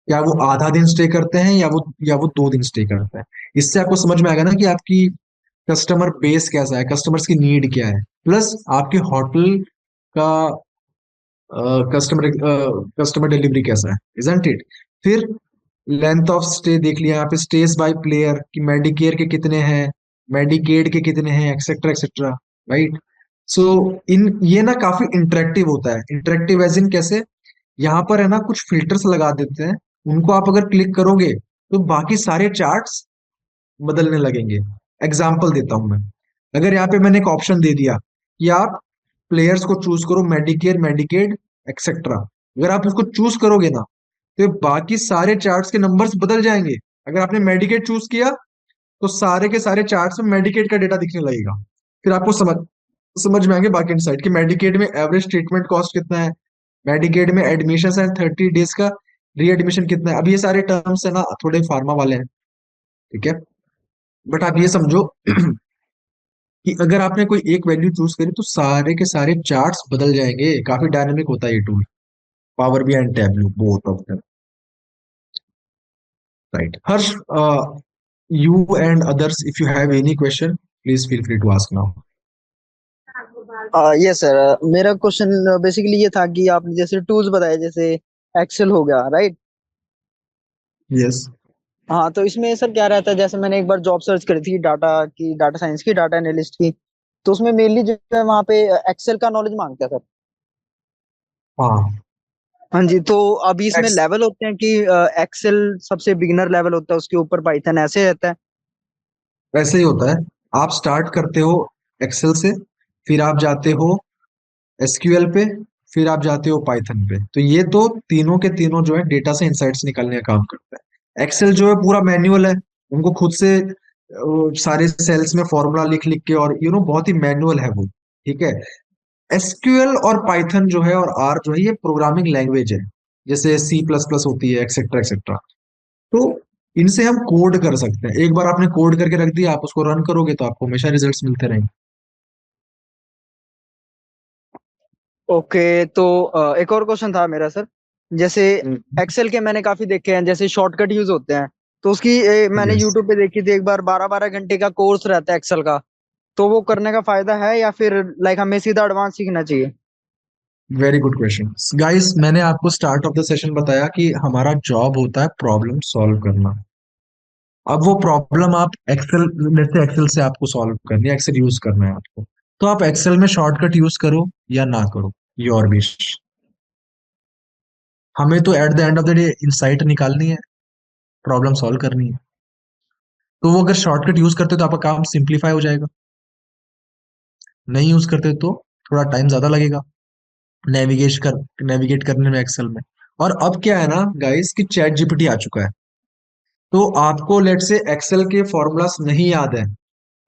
या वो आधा दिन स्टे करते हैं, या वो 2 दिन स्टे करते हैं। इससे आपको समझ में आएगा ना कि आपकी कस्टमर बेस कैसा है, कस्टमर्स की नीड क्या है, प्लस आपके होटल का कस्टमर डिलीवरी कैसा है, इजंट इट। फिर लेंथ ऑफ स्टे देख लिया, यहाँ पे स्टेज बाय प्लेयर कि मेडिकेयर के कितने हैं, मेडिकेड के कितने हैं, एक्सेट्रा एक्सेट्रा, राइट। सो इन ये ना काफी इंटरेक्टिव होता है। इंटरेक्टिव एज इन कैसे? यहाँ पर है ना कुछ फिल्टर्स लगा देते हैं, उनको आप अगर क्लिक करोगे तो बाकी सारे चार्ट्स बदलने लगेंगे। एग्जाम्पल देता हूं मैं। अगर यहाँ पे मैंने एक ऑप्शन दे दिया कि आप प्लेयर्स को चूज करो, मेडिकेयर, मेडिकेड, एक्सेट्रा, अगर आप उसको चूज करोगे ना, तो ये बाकी सारे चार्ट्स के नंबर्स बदल जाएंगे। अगर आपने मेडिकेड चूज किया तो सारे के सारे चार्ट्स में मेडिकेड का डेटा दिखने लगेगा। फिर आपको समझ में आएंगे बाकी इनसाइट कि मेडिकेड में एवरेज ट्रीटमेंट कॉस्ट कितना है, मेडिकेड में एडमिशन एंड 30 डेज का रीएडमिशन कितना है। अब ये सारे टर्म्स है ना, थोड़े फार्मा वाले हैं, ठीक है, बट आप ये समझो कि अगर आपने कोई एक वैल्यू चूज करी तो सारे के सारे चार्ट्स बदल जाएंगे। काफी डायनेमिक होता है ये tool, Power BI and Tableau both of them, right. Harsh, you and others, if you have any question, please feel free to ask now. Yes sir, मेरा क्वेश्चन बेसिकली ये था कि आपने जैसे टूल्स बताए, जैसे एक्सेल हो गया, राइट? Yes. हाँ, तो इसमें सर क्या रहता है, जैसे मैंने एक बार जॉब सर्च करी थी डाटा साइंस की, डाटा एनालिस्ट की, तो उसमें मेनली जो है वहाँ पे एक्सेल का नॉलेज मांगता है सर। हाँ, हाँ जी, तो अभी इसमें Ex- लेवल होते हैं कि एक्सेल सबसे बिगिनर लेवल होता है, उसके ऊपर पाइथन, ऐसे रहता है? वैसे ही होता है। आप स्टार्ट करते हो एक्सेल से, फिर आप जाते हो एसक्यूएल पे, फिर आप जाते हो पाइथन पे। तो ये तो तीनों के तीनों जो है डेटा से इंसाइट्स निकालने का काम करता है। एक्सेल जो है पूरा मैनुअल है, उनको खुद से सारे सेल्स में फॉर्मूला लिख लिख के, और बहुत ही मैनुअल है वो, ठीक है। एसक्यूएल और पाइथन जो है और आर जो है ये प्रोग्रामिंग लैंग्वेज है, जैसे सी प्लस प्लस होती है, एक्सेट्रा एक्सेट्रा। तो इनसे हम कोड कर सकते हैं। एक बार आपने कोड करके रख दिया, आप उसको रन करोगे तो आपको हमेशा रिजल्ट्स मिलते रहेंगे। ओके, तो एक और क्वेश्चन था मेरा सर। जैसे एक्सेल के मैंने काफी देखे हैं, जैसे शॉर्टकट यूज होते हैं, तो उसकी मैंने यस, यूट्यूब पे देखी थी एक बार, 12-12 घंटे का कोर्स रहता है एक्सेल का। तो वो करने का फायदा है या फिर लाइक हमें सीधा एडवांस सीखना चाहिए? Very good question. गाइस, मैंने आपको स्टार्ट ऑफ द सेशन बताया कि हमारा जॉब होता है प्रॉब्लम सॉल्व करना। अब वो प्रॉब्लम आप एक्सेल, जैसे एक्सेल से आपको सॉल्व करनी है, एक्सेल यूज करना है आपको, तो आप एक्सेल में शॉर्टकट यूज करो या ना करो, योर विश। हमें तो at the end of the day insight निकालनी है, प्रॉब्लम सॉल्व करनी है। तो वो अगर शॉर्टकट यूज करते तो आपका काम सिंप्लीफाई हो जाएगा, नहीं यूज करते तो थोड़ा टाइम ज्यादा लगेगा नेविगेट करने में एक्सेल में। और अब क्या है ना गाइस कि चैट जीपीटी आ चुका है, तो आपको लेट से एक्सेल के फॉर्मूलास नहीं याद है,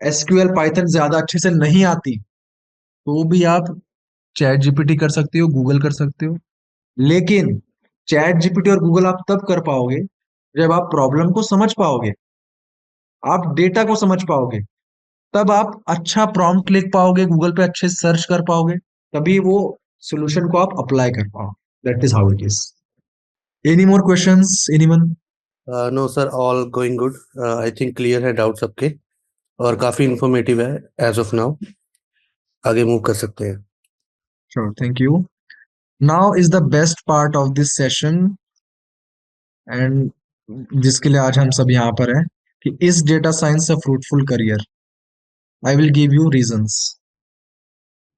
एसक्यूएल पाइथन ज्यादा अच्छे से नहीं आती, तो भी आप चैट जीपीटी कर सकते हो, गूगल कर सकते हो। लेकिन चैट जीपीटी और गूगल आप तब कर पाओगे जब आप प्रॉब्लम को समझ पाओगे, आप डेटा को समझ पाओगे, तब आप अच्छा प्रॉम्प्ट लिख पाओगे, गूगल पे अच्छे से सर्च कर पाओगे, तभी वो सॉल्यूशन को आप अप्लाई कर पाओगे। That is how it is. Any more questions, anyone? No sir, all going good. I think clear है डाउट सबके, और काफ़ी इंफॉर्मेटिव है एज ऑफ नाउ। आगे मूव कर सकते हैं। Sure, thank you. Now is the best part of this session, and जिसके लिए आज हम सब यहाँ पर हैं, कि is data science a fruitful career? I will give you reasons.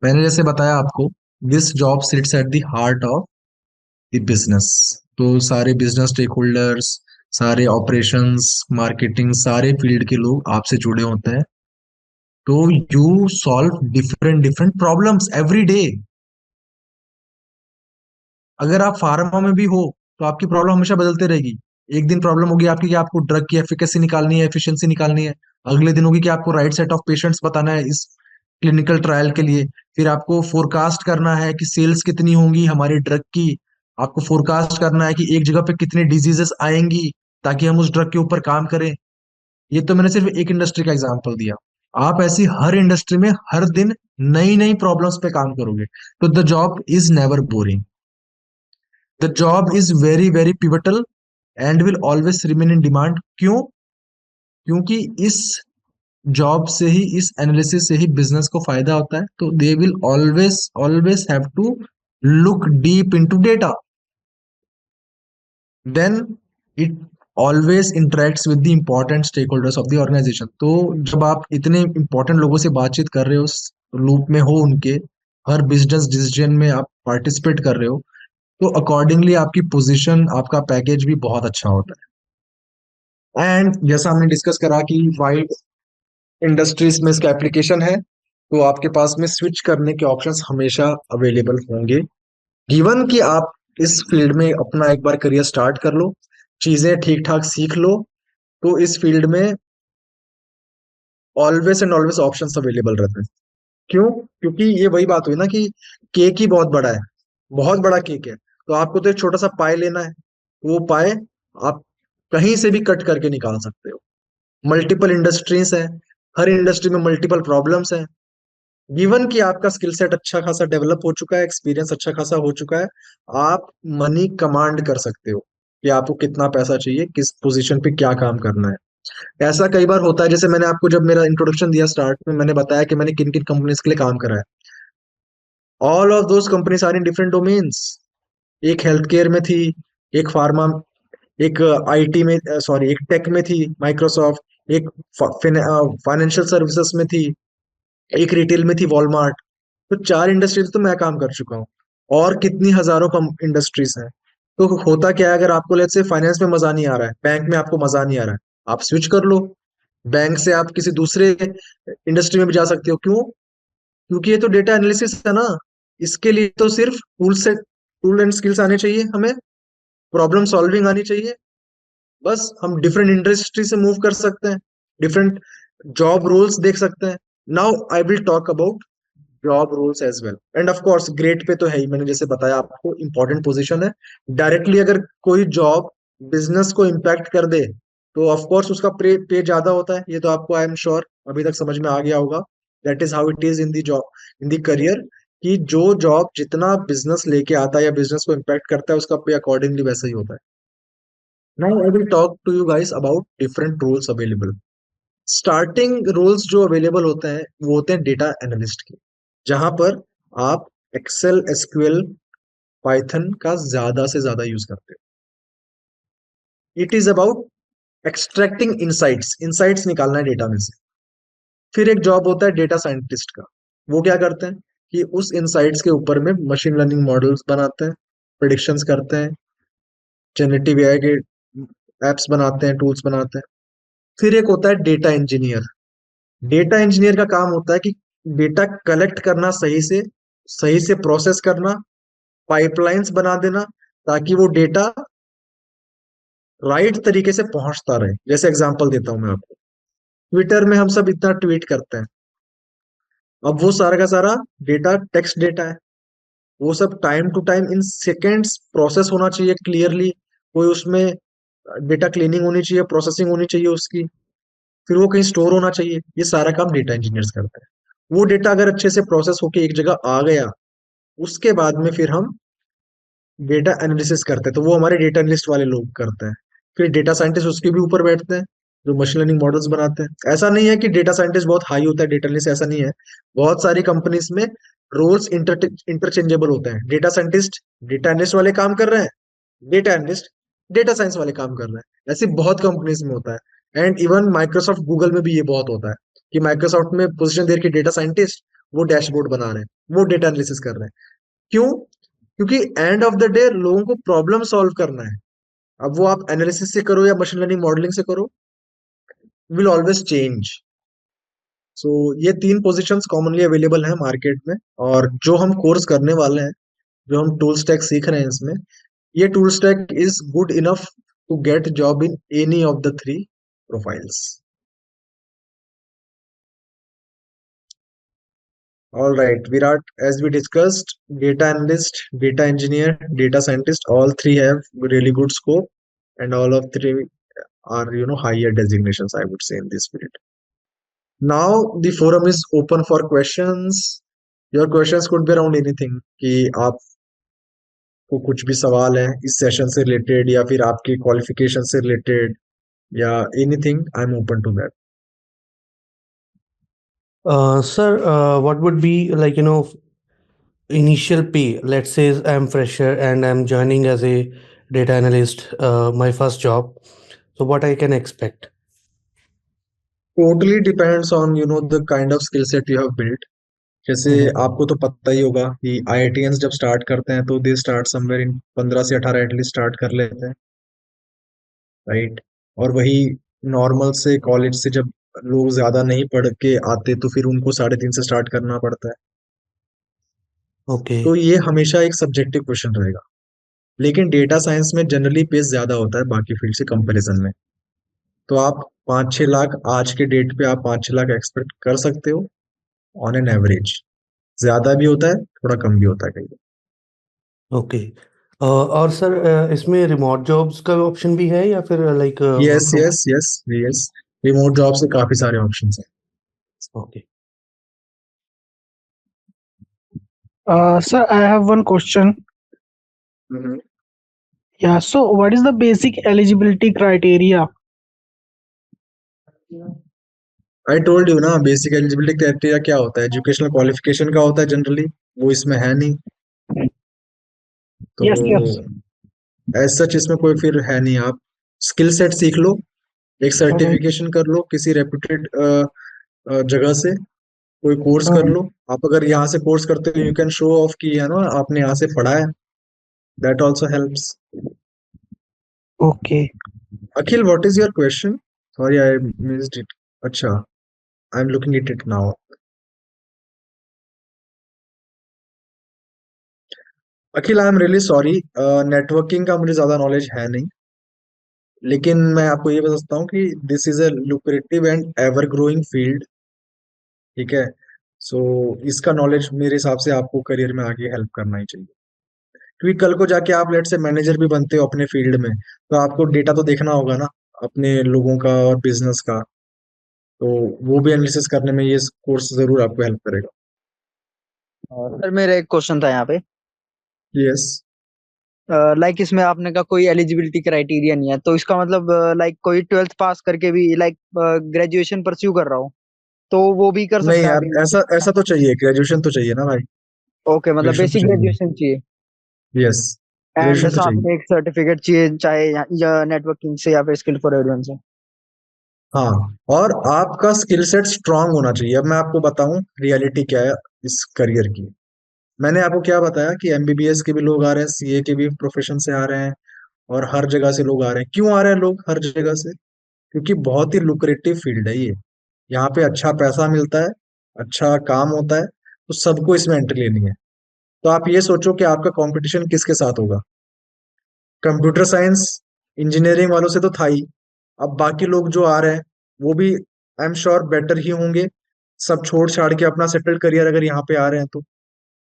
मैंने जैसे बताया आपको, this job seats at the heart of the business. तो सारे बिजनेस स्टेक होल्डर्स, सारे ऑपरेशंस, मार्केटिंग, सारे फील्ड के लोग आपसे जुड़े होते हैं। तो you solve different different problems every day. अगर आप फार्मा में भी हो तो आपकी प्रॉब्लम हमेशा बदलते रहेगी। एक दिन प्रॉब्लम होगी आपकी कि आपको ड्रग की एफिकेसी निकालनी है, एफिशिएंसी निकालनी है। अगले दिन होगी कि आपको राइट सेट ऑफ पेशेंट्स बताना है इस क्लिनिकल ट्रायल के लिए। फिर आपको फोरकास्ट करना है कि सेल्स कितनी होंगी हमारी ड्रग की। आपको फोरकास्ट करना है कि एक जगह पे कितने डिजीजेस आएंगी, ताकि हम उस ड्रग के ऊपर काम करें। ये तो मैंने सिर्फ एक इंडस्ट्री का एग्जांपल दिया। आप ऐसी हर इंडस्ट्री में हर दिन नई नई प्रॉब्लम्स पे काम करोगे, तो the job is never boring. The job is very very pivotal and will always remain in demand. क्यों? क्योंकि इस जॉब से ही, इस एनालिसिस से ही बिजनेस को फायदा होता है। तो they will always always have to look deep into data, then it always interacts with the important stakeholders of the organisation. तो जब आप इतने इंपॉर्टेंट लोगों से बातचीत कर रहे हो, लूप में हो उनके, हर बिजनेस डिसीजन में आप पार्टिसिपेट कर रहे हो, तो अकॉर्डिंगली आपकी पोजीशन, आपका पैकेज भी बहुत अच्छा होता है। एंड जैसा हमने डिस्कस करा कि वाइड इंडस्ट्रीज में इसका एप्लीकेशन है, तो आपके पास में स्विच करने के ऑप्शंस हमेशा अवेलेबल होंगे, गिवन कि आप इस फील्ड में अपना एक बार करियर स्टार्ट कर लो, चीजें ठीक ठाक सीख लो, तो इस फील्ड में always and always options available रहते हैं। क्यों? क्योंकि ये वही बात हुई ना कि केक ही बहुत बड़ा है, बहुत बड़ा केक है, तो आपको तो एक छोटा सा पाए लेना है, वो पाए आप कहीं से भी कट करके निकाल सकते हो। मल्टीपल इंडस्ट्रीज है, हर इंडस्ट्री में मल्टीपल प्रॉब्लम्स है, गिवन कि आपका स्किल सेट अच्छा खासा डेवलप हो चुका है, एक्सपीरियंस अच्छा खासा हो चुका है, आप मनी कमांड कर सकते हो कि आपको कितना पैसा चाहिए, किस पोजीशन पे क्या काम करना है। ऐसा कई बार होता है, जैसे मैंने आपको जब मेरा इंट्रोडक्शन दिया स्टार्ट में, मैंने बताया कि मैंने किन किन कंपनीज के लिए काम करा है। All of those companies are in different domains. एक हेल्थ केयर में थी, एक फार्मा, एक आईटी में, सॉरी एक टेक में थी माइक्रोसॉफ्ट, एक फाइनेंशियल सर्विसेज में थी, एक रिटेल में थी वॉलमार्ट। तो 4 इंडस्ट्रीज तो मैं काम कर चुका हूँ, और कितनी हजारों कम इंडस्ट्रीज हैं। तो होता क्या है, अगर आपको लेट्स से फाइनेंस में मजा नहीं आ रहा है, बैंक में आपको मजा नहीं आ रहा है, आप स्विच कर लो, बैंक से आप किसी दूसरे इंडस्ट्री में भी जा सकते हो। क्यों? क्योंकि ये तो डेटा एनालिसिस है ना, इसके लिए तो सिर्फ टूल एंड स्किल्स आने चाहिए, हमें प्रॉब्लम सॉल्विंग आनी चाहिए, बस हम डिफरेंट इंडस्ट्री से मूव कर सकते हैं, डिफरेंट जॉब रोल्स देख सकते हैं। Now I will talk about job roles as well, and of course grade pay तो है ही, मैंने जैसे बताया आपको इंपॉर्टेंट पोजीशन है। डायरेक्टली अगर कोई जॉब बिजनेस को इम्पैक्ट कर दे, तो ऑफ कोर्स उसका पे ज्यादा होता है, ये तो आपको आई एम श्योर अभी तक समझ में आ गया होगा। That is how it is in the job, in the career, कि जो जॉब जितना बिजनेस लेके आता है या बिजनेस को इम्पैक्ट करता है, उसका पे अकॉर्डिंगली वैसा ही होता है। Now I will talk to you guys about different roles available. Starting roles जो अवेलेबल होते हैं वो होते हैं डेटा एनालिस्ट के, जहां पर आप एक्सेल, एसक्यूएल, पाइथन का ज्यादा से ज्यादा यूज करते हो। It is about extracting insights, insights निकालना है डेटा में से। फिर एक जॉब होता है डेटा साइंटिस्ट का, वो क्या करते हैं कि उस इनसाइट्स के ऊपर में मशीन लर्निंग मॉडल्स बनाते हैं, प्रिडिक्शंस करते हैं, जनरेटिव एआई के एप्स बनाते हैं, टूल्स बनाते हैं। फिर एक होता है डेटा इंजीनियर। डेटा इंजीनियर का काम होता है कि डेटा कलेक्ट करना, सही से प्रोसेस करना, पाइपलाइंस बना देना, ताकि वो डेटा राइट तरीके से पहुंचता रहे। जैसे एग्जांपल देता हूं मैं आपको, ट्विटर में हम सब इतना ट्वीट करते हैं, अब वो सारा का सारा डेटा टेक्स्ट डेटा है, वो सब time to time in seconds process होना चाहिए क्लियरली, कोई उसमें डेटा क्लीनिंग होनी चाहिए, प्रोसेसिंग होनी चाहिए उसकी, फिर वो कहीं स्टोर होना चाहिए। ये सारा काम डेटा इंजीनियर्स करते हैं। वो डेटा अगर अच्छे से प्रोसेस होके एक जगह आ गया, उसके बाद में फिर हम डेटा एनालिसिस करते हैं, तो वो हमारे डेटा एनालिस्ट वाले लोग करते हैं। फिर डेटा साइंटिस्ट उसके भी ऊपर बैठते हैं, जो मशीन लर्निंग मॉडल्स बनाते हैं। ऐसा नहीं है कि डेटा साइंटिस्ट बहुत हाई होता है, डेटा एनालिस्ट ऐसा नहीं है। बहुत सारी कंपनीज में रोल्स इंटरचेंजेबल होते हैं। डेटा साइंटिस्ट डेटा एनालिस्ट वाले काम कर रहे हैं, डेटा एनालिस्ट डेटा साइंस वाले काम कर रहे हैं, ऐसी बहुत कंपनीज में होता है। एंड इवन माइक्रोसॉफ्ट, गूगल में भी ये बहुत होता है कि माइक्रोसॉफ्ट में पोजीशन दे के डेटा साइंटिस्ट, वो डैशबोर्ड बना रहे हैं, वो डेटा एनालिसिस कर रहे हैं। क्यों? क्योंकि एंड ऑफ द डे लोगों को प्रॉब्लम सॉल्व करना है। अब वो आप एनालिसिस से करो या मशीन लर्निंग मॉडलिंग से करो, विल ऑलवेज चेंज। सो ये 3 पोजीशंस कॉमनली अवेलेबल हैं मार्केट में, और जो हम कोर्स करने वाले हैं, जो हम टूल स्टैक सीख रहे हैं इसमें, ये tool stack is good enough to get job in any of the 3 profiles. All right, Virat, as we discussed, data analyst, data engineer, data scientist, all three have really good scope, and all of three are, higher designations, I would say, in this field. Now the forum is open for questions. Your questions could be around anything, कि आपको कुछ भी सवाल है इस session से related, या फिर आपकी क्वालिफिकेशन से रिलेटेड, या anything, I am open to that. Sir, what would be like, initial pay? Let's say I'm fresher and I'm joining as a data analyst, my first job. So what I can expect? Totally depends on the kind of skill set you have built. जैसे आपको तो पता ही होगा कि IITians जब start करते हैं तो दे स्टार्ट समवेयर इन 15 से 18 एटलीस्ट स्टार्ट कर लेते हैं, राइट। और वही नॉर्मल से कॉलेज से जब लोग ज्यादा नहीं पढ़ के आते तो फिर उनको 3.5 से स्टार्ट करना पड़ता है। ओके तो ये हमेशा एक सब्जेक्टिव क्वेश्चन रहेगा। लेकिन डेटा साइंस में जनरली पेस ज्यादा होता है बाकी फील्ड से कंपैरिजन में। तो आप 5-6 लाख आज के डेट पे आप 5-6 लाख एक्सपेक्ट कर सकते हो ऑन एन एवरेज। ज्यादा भी होता है, थोड़ा कम भी होता है कई ओके। और सर इसमें रिमोट जॉब्स का ऑप्शन भी है या फिर like yes yes yes yes, remote job से काफी सारे ऑप्शंस हैं। Okay. Sir, I have one question. Yeah, so what is the basic eligibility criteria? I told you ना, बेसिक एलिजिबिलिटी क्राइटेरिया क्या होता है, एजुकेशनल क्वालिफिकेशन का होता है जनरली। वो इसमें है नहीं, तो Yes, yes. एज सच इसमें कोई फिर है नहीं। आप स्किल सेट सीख लो, एक Okay. सर्टिफिकेशन कर लो किसी रेप्यूटेड जगह से, कोई कोर्स कर Uh, लो। आप अगर यहाँ से कोर्स करते हो यू कैन शो ऑफ कि है ना आपने यहाँ से पढ़ा है, that also helps. okay. Akhil, what is your question? Sorry I missed it. अच्छा, I am looking it now. Akhil, I am really sorry, networking का मुझे ज्यादा नॉलेज है नहीं। लेकिन मैं आपको ये बता सकता हूँ कि this is a lucrative and ever growing field. ठीक है, सो इसका नॉलेज मेरे हिसाब से आपको करियर में आगे हेल्प करना ही चाहिए। क्योंकि कल को जाके आप लेट से मैनेजर भी बनते हो अपने फील्ड में, तो आपको डेटा तो देखना होगा ना अपने लोगों का और बिजनेस का। तो वो भी एनालिसिस करने में ये कोर्स जरूर आपको हेल्प करेगा। सर मेरा एक क्वेश्चन था यहाँ पे। यस। लाइक इसमें आपने कहा कोई एलिजिबिलिटी क्राइटेरिया नहीं है, तो इसका मतलब लाइक कोई 12th पास करके भी लाइक ग्रेजुएशन परस्यू कर रहा हो तो वो भी कर नहीं सकता है यार, अभी? ऐसा ऐसा तो चाहिए, ग्रेजुएशन तो चाहिए ना भाई। ओके, मतलब ग्रेजुएशन तो बेसिक चाहिए। ग्रेजुएशन चाहिए यस, एंड ग्रेजुएशन तो साथ चाहिए। में एक सर्टिफिकेट चाहिए, चाहे या नेटवर्किंग से या फिर स्किल फॉर एवरीवन से। हाँ, और आपका स्किल सेट स्ट्रांग होना चाहिए। अब मैं आपको बताऊं रियलिटी क्या है इस करियर की। मैंने आपको क्या बताया कि एमबीबीएस के भी लोग आ रहे हैं, सीए के भी प्रोफेशन से आ रहे हैं, और हर जगह से लोग आ रहे हैं। क्यों आ रहे हैं लोग हर जगह से? क्योंकि बहुत ही लुक्रेटिव फील्ड है ये। यहाँ पे अच्छा पैसा मिलता है, अच्छा काम होता है, तो सबको इसमें एंट्री लेनी है। तो आप ये सोचो कि आपका कंपटीशन किसके साथ होगा। कंप्यूटर साइंस इंजीनियरिंग वालों से तो था ही, अब बाकी लोग जो आ रहे हैं वो भी आई एम श्योर बेटर ही होंगे। सब छोड़ छाड़ के अपना सेटल्ड करियर अगर यहाँ पे आ रहे हैं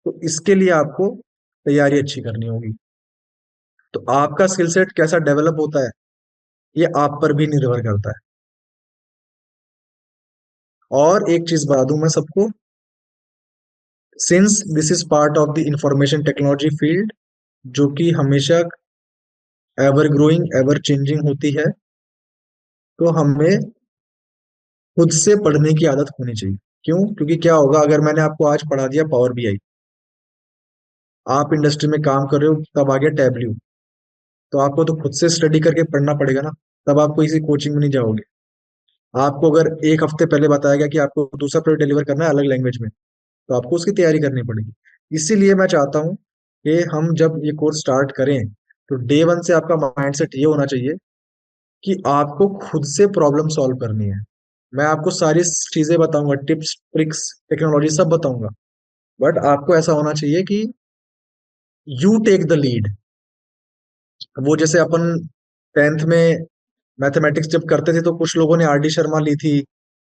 तो इसके लिए आपको तैयारी अच्छी करनी होगी। तो आपका स्किल सेट कैसा डेवलप होता है ये आप पर भी निर्भर करता है। और एक चीज बता दूं मैं सबको, since this is part of the information technology field, जो कि हमेशा एवर ग्रोइंग एवर चेंजिंग होती है, तो हमें खुद से पढ़ने की आदत होनी चाहिए। क्यों? क्योंकि क्या होगा अगर मैंने आपको आज पढ़ा दिया पावर बीआई, आप इंडस्ट्री में काम कर रहे हो, तब आ गया टैबल्यू, तो आपको तो खुद से स्टडी करके पढ़ना पड़ेगा ना। तब आप किसी कोचिंग में नहीं जाओगे। आपको अगर एक हफ्ते पहले बताया गया कि आपको दूसरा प्रोजेक्ट डिलीवर करना है अलग लैंग्वेज में, तो आपको उसकी तैयारी करनी पड़ेगी। इसीलिए मैं चाहता हूँ कि हम जब ये कोर्स स्टार्ट करें तो डे वन से आपका माइंडसेट ये होना चाहिए कि आपको खुद से प्रॉब्लम सॉल्व करनी है। मैं आपको सारी चीजें बताऊंगा, टिप्स ट्रिक्स टेक्नोलॉजी सब बताऊंगा, बट आपको ऐसा होना चाहिए कि यू टेक द लीड। वो जैसे अपन 10th में मैथमेटिक्स जब करते थे तो कुछ लोगों ने आर डी शर्मा ली थी,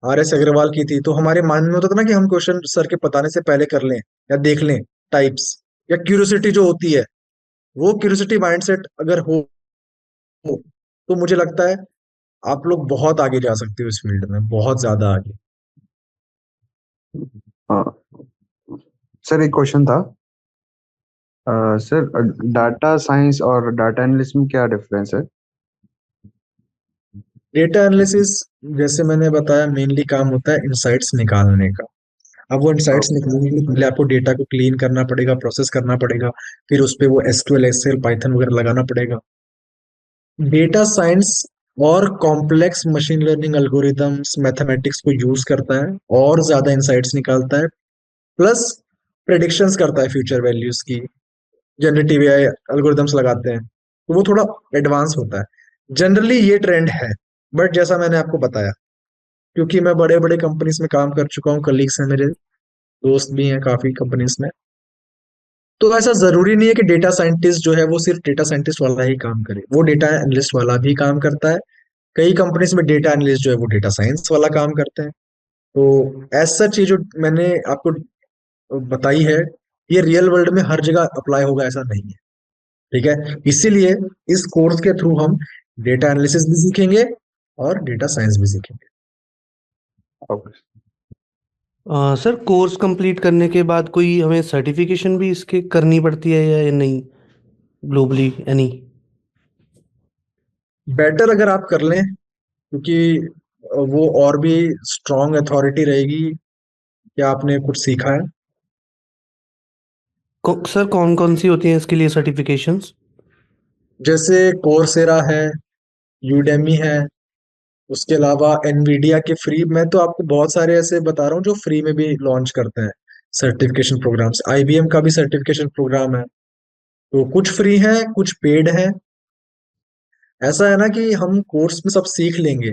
आर एस अग्रवाल की थी, तो हमारे माइंड में होता था ना कि हम क्वेश्चन सर के बताने से पहले कर लें या देख लें टाइप्स, या क्यूरियोसिटी जो होती है, वो क्यूरियोसिटी माइंडसेट अगर हो तो मुझे लगता है आप लोग बहुत आगे जा सकते हो इस फील्ड में, बहुत ज्यादा आगे। हाँ सर, एक क्वेश्चन था। सर, डाटा साइंस और डाटा एनालिस्ट में क्या डिफरेंस है? डेटा एनालिसिस जैसे मैंने बताया मेनली काम होता है इंसाइट्स निकालने का। अब वो इंसाइट्स ओके। निकालने के लिए पहले आपको डेटा को क्लीन करना पड़ेगा, प्रोसेस करना पड़ेगा, फिर उस पे वो एसक्यूएल एक्सेल पाइथन वगैरह लगाना पड़ेगा। डेटा साइंस और complex machine learning algorithms mathematics को यूज करता है और ज्यादा इंसाइट्स निकालता है, प्लस प्रेडिक्शंस करता है फ्यूचर वैल्यूज की। जनरेटिव एआई एल्गोरिदम्स लगाते हैं, तो वो थोड़ा एडवांस होता है। जनरली ये ट्रेंड है। बट जैसा मैंने आपको बताया, क्योंकि मैं बड़े बड़े कंपनीज में काम कर चुका हूँ, कलीग्स हैं मेरे, दोस्त भी हैं काफी कंपनीज में, तो ऐसा जरूरी नहीं है कि डेटा साइंटिस्ट जो है वो सिर्फ डेटा साइंटिस्ट वाला ही काम करे, वो डेटा एनालिस्ट वाला भी काम करता है। कई कंपनीज में डेटा एनालिस्ट जो है वो डेटा साइंस वाला काम करते हैं। तो एज सच ये जो मैंने आपको बताई है, ये रियल वर्ल्ड में हर जगह अप्लाई होगा ऐसा नहीं है। ठीक है, इसीलिए इस कोर्स के थ्रू हम डेटा एनालिसिस भी सीखेंगे और डेटा साइंस भी सीखेंगे। Okay. सर कोर्स कंप्लीट करने के बाद कोई हमें सर्टिफिकेशन भी इसके करनी पड़ती है या नहीं, ग्लोबली एनी? बेटर अगर आप कर लें, क्योंकि वो और भी स्ट्रॉन्ग अथॉरिटी रहेगी कि आपने कुछ सीखा है। सर कौन कौन सी होती हैं इसके लिए सर्टिफिकेशंस? जैसे कोर्सेरा है, यूडेमी है, उसके अलावा एनवीडिया के फ्री, मैं तो आपको बहुत सारे ऐसे बता रहा हूँ जो फ्री में भी लॉन्च करते हैं सर्टिफिकेशन प्रोग्राम्स। आईबीएम का भी सर्टिफिकेशन प्रोग्राम है, तो कुछ फ्री है कुछ पेड है। ऐसा है ना कि हम कोर्स में सब सीख लेंगे,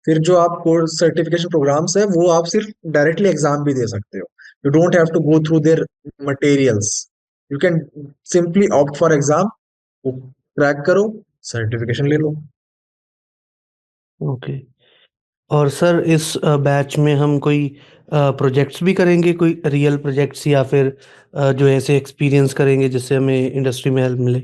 फिर जो आप कोर्स सर्टिफिकेशन प्रोग्राम्स है वो आप सिर्फ डायरेक्टली एग्जाम भी दे सकते हो। You don't have to go through their materials, you can simply opt for exam, वो क्रैक करो, सर्टिफिकेशन ले लो। ओके। और सर इस बैच में हम कोई प्रोजेक्ट्स भी करेंगे, कोई रियल प्रोजेक्ट्स, या फिर जो ऐसे एक्सपीरियंस करेंगे जिससे हमें इंडस्ट्री में हेल्प मिले?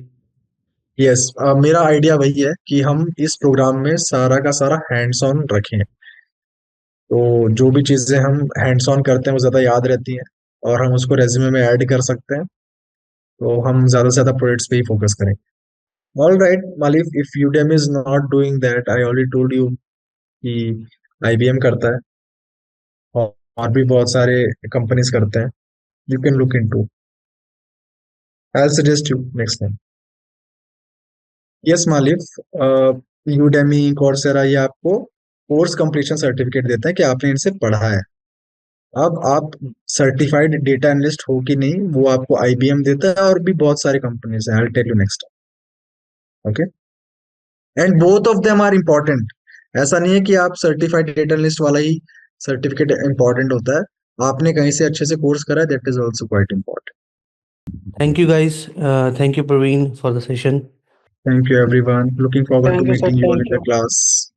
यस, मेरा आइडिया वही है कि हम इस प्रोग्राम में सारा का सारा हैंड्स ऑन रखें, तो जो भी चीजें हम हैंड्स ऑन करते हैं वो ज्यादा याद रहती हैं और हम उसको रेज्यूमे में ऐड कर सकते हैं। तो हम ज्यादा से ज्यादा प्रोजेक्ट्स पे ही फोकस करेंगे। ऑल राइट मालिक, if Udemy is not doing that, I already told you कि आईबीएम करता है और भी बहुत सारे कंपनीज करते हैं। You can look into, I suggest you next time. Yes मालिक, यूडेमी, कोर्सेरा ये आपको कोर्स कंप्लीशन सर्टिफिकेट देता है कि आपने इनसे पढ़ा है। अब आप सर्टिफाइड डेटा एनालिस्ट हो कि नहीं वो आपको आईबीएम देता है, और भी बहुत सारे कंपनीज हैं, I will tell you next time. Okay, and both of them are important. ऐसा नहीं है कि आप सर्टिफाइड डेटा एनालिस्ट वाला ही सर्टिफिकेट इम्पोर्टेंट होता है, आपने कहीं से अच्छे से कोर्स करा है, that is also quite important. Thank you guys, thank you Praveen for the session. Thank you everyone, looking forward to Thank you, sir. Meeting you all Thank in the you. Class.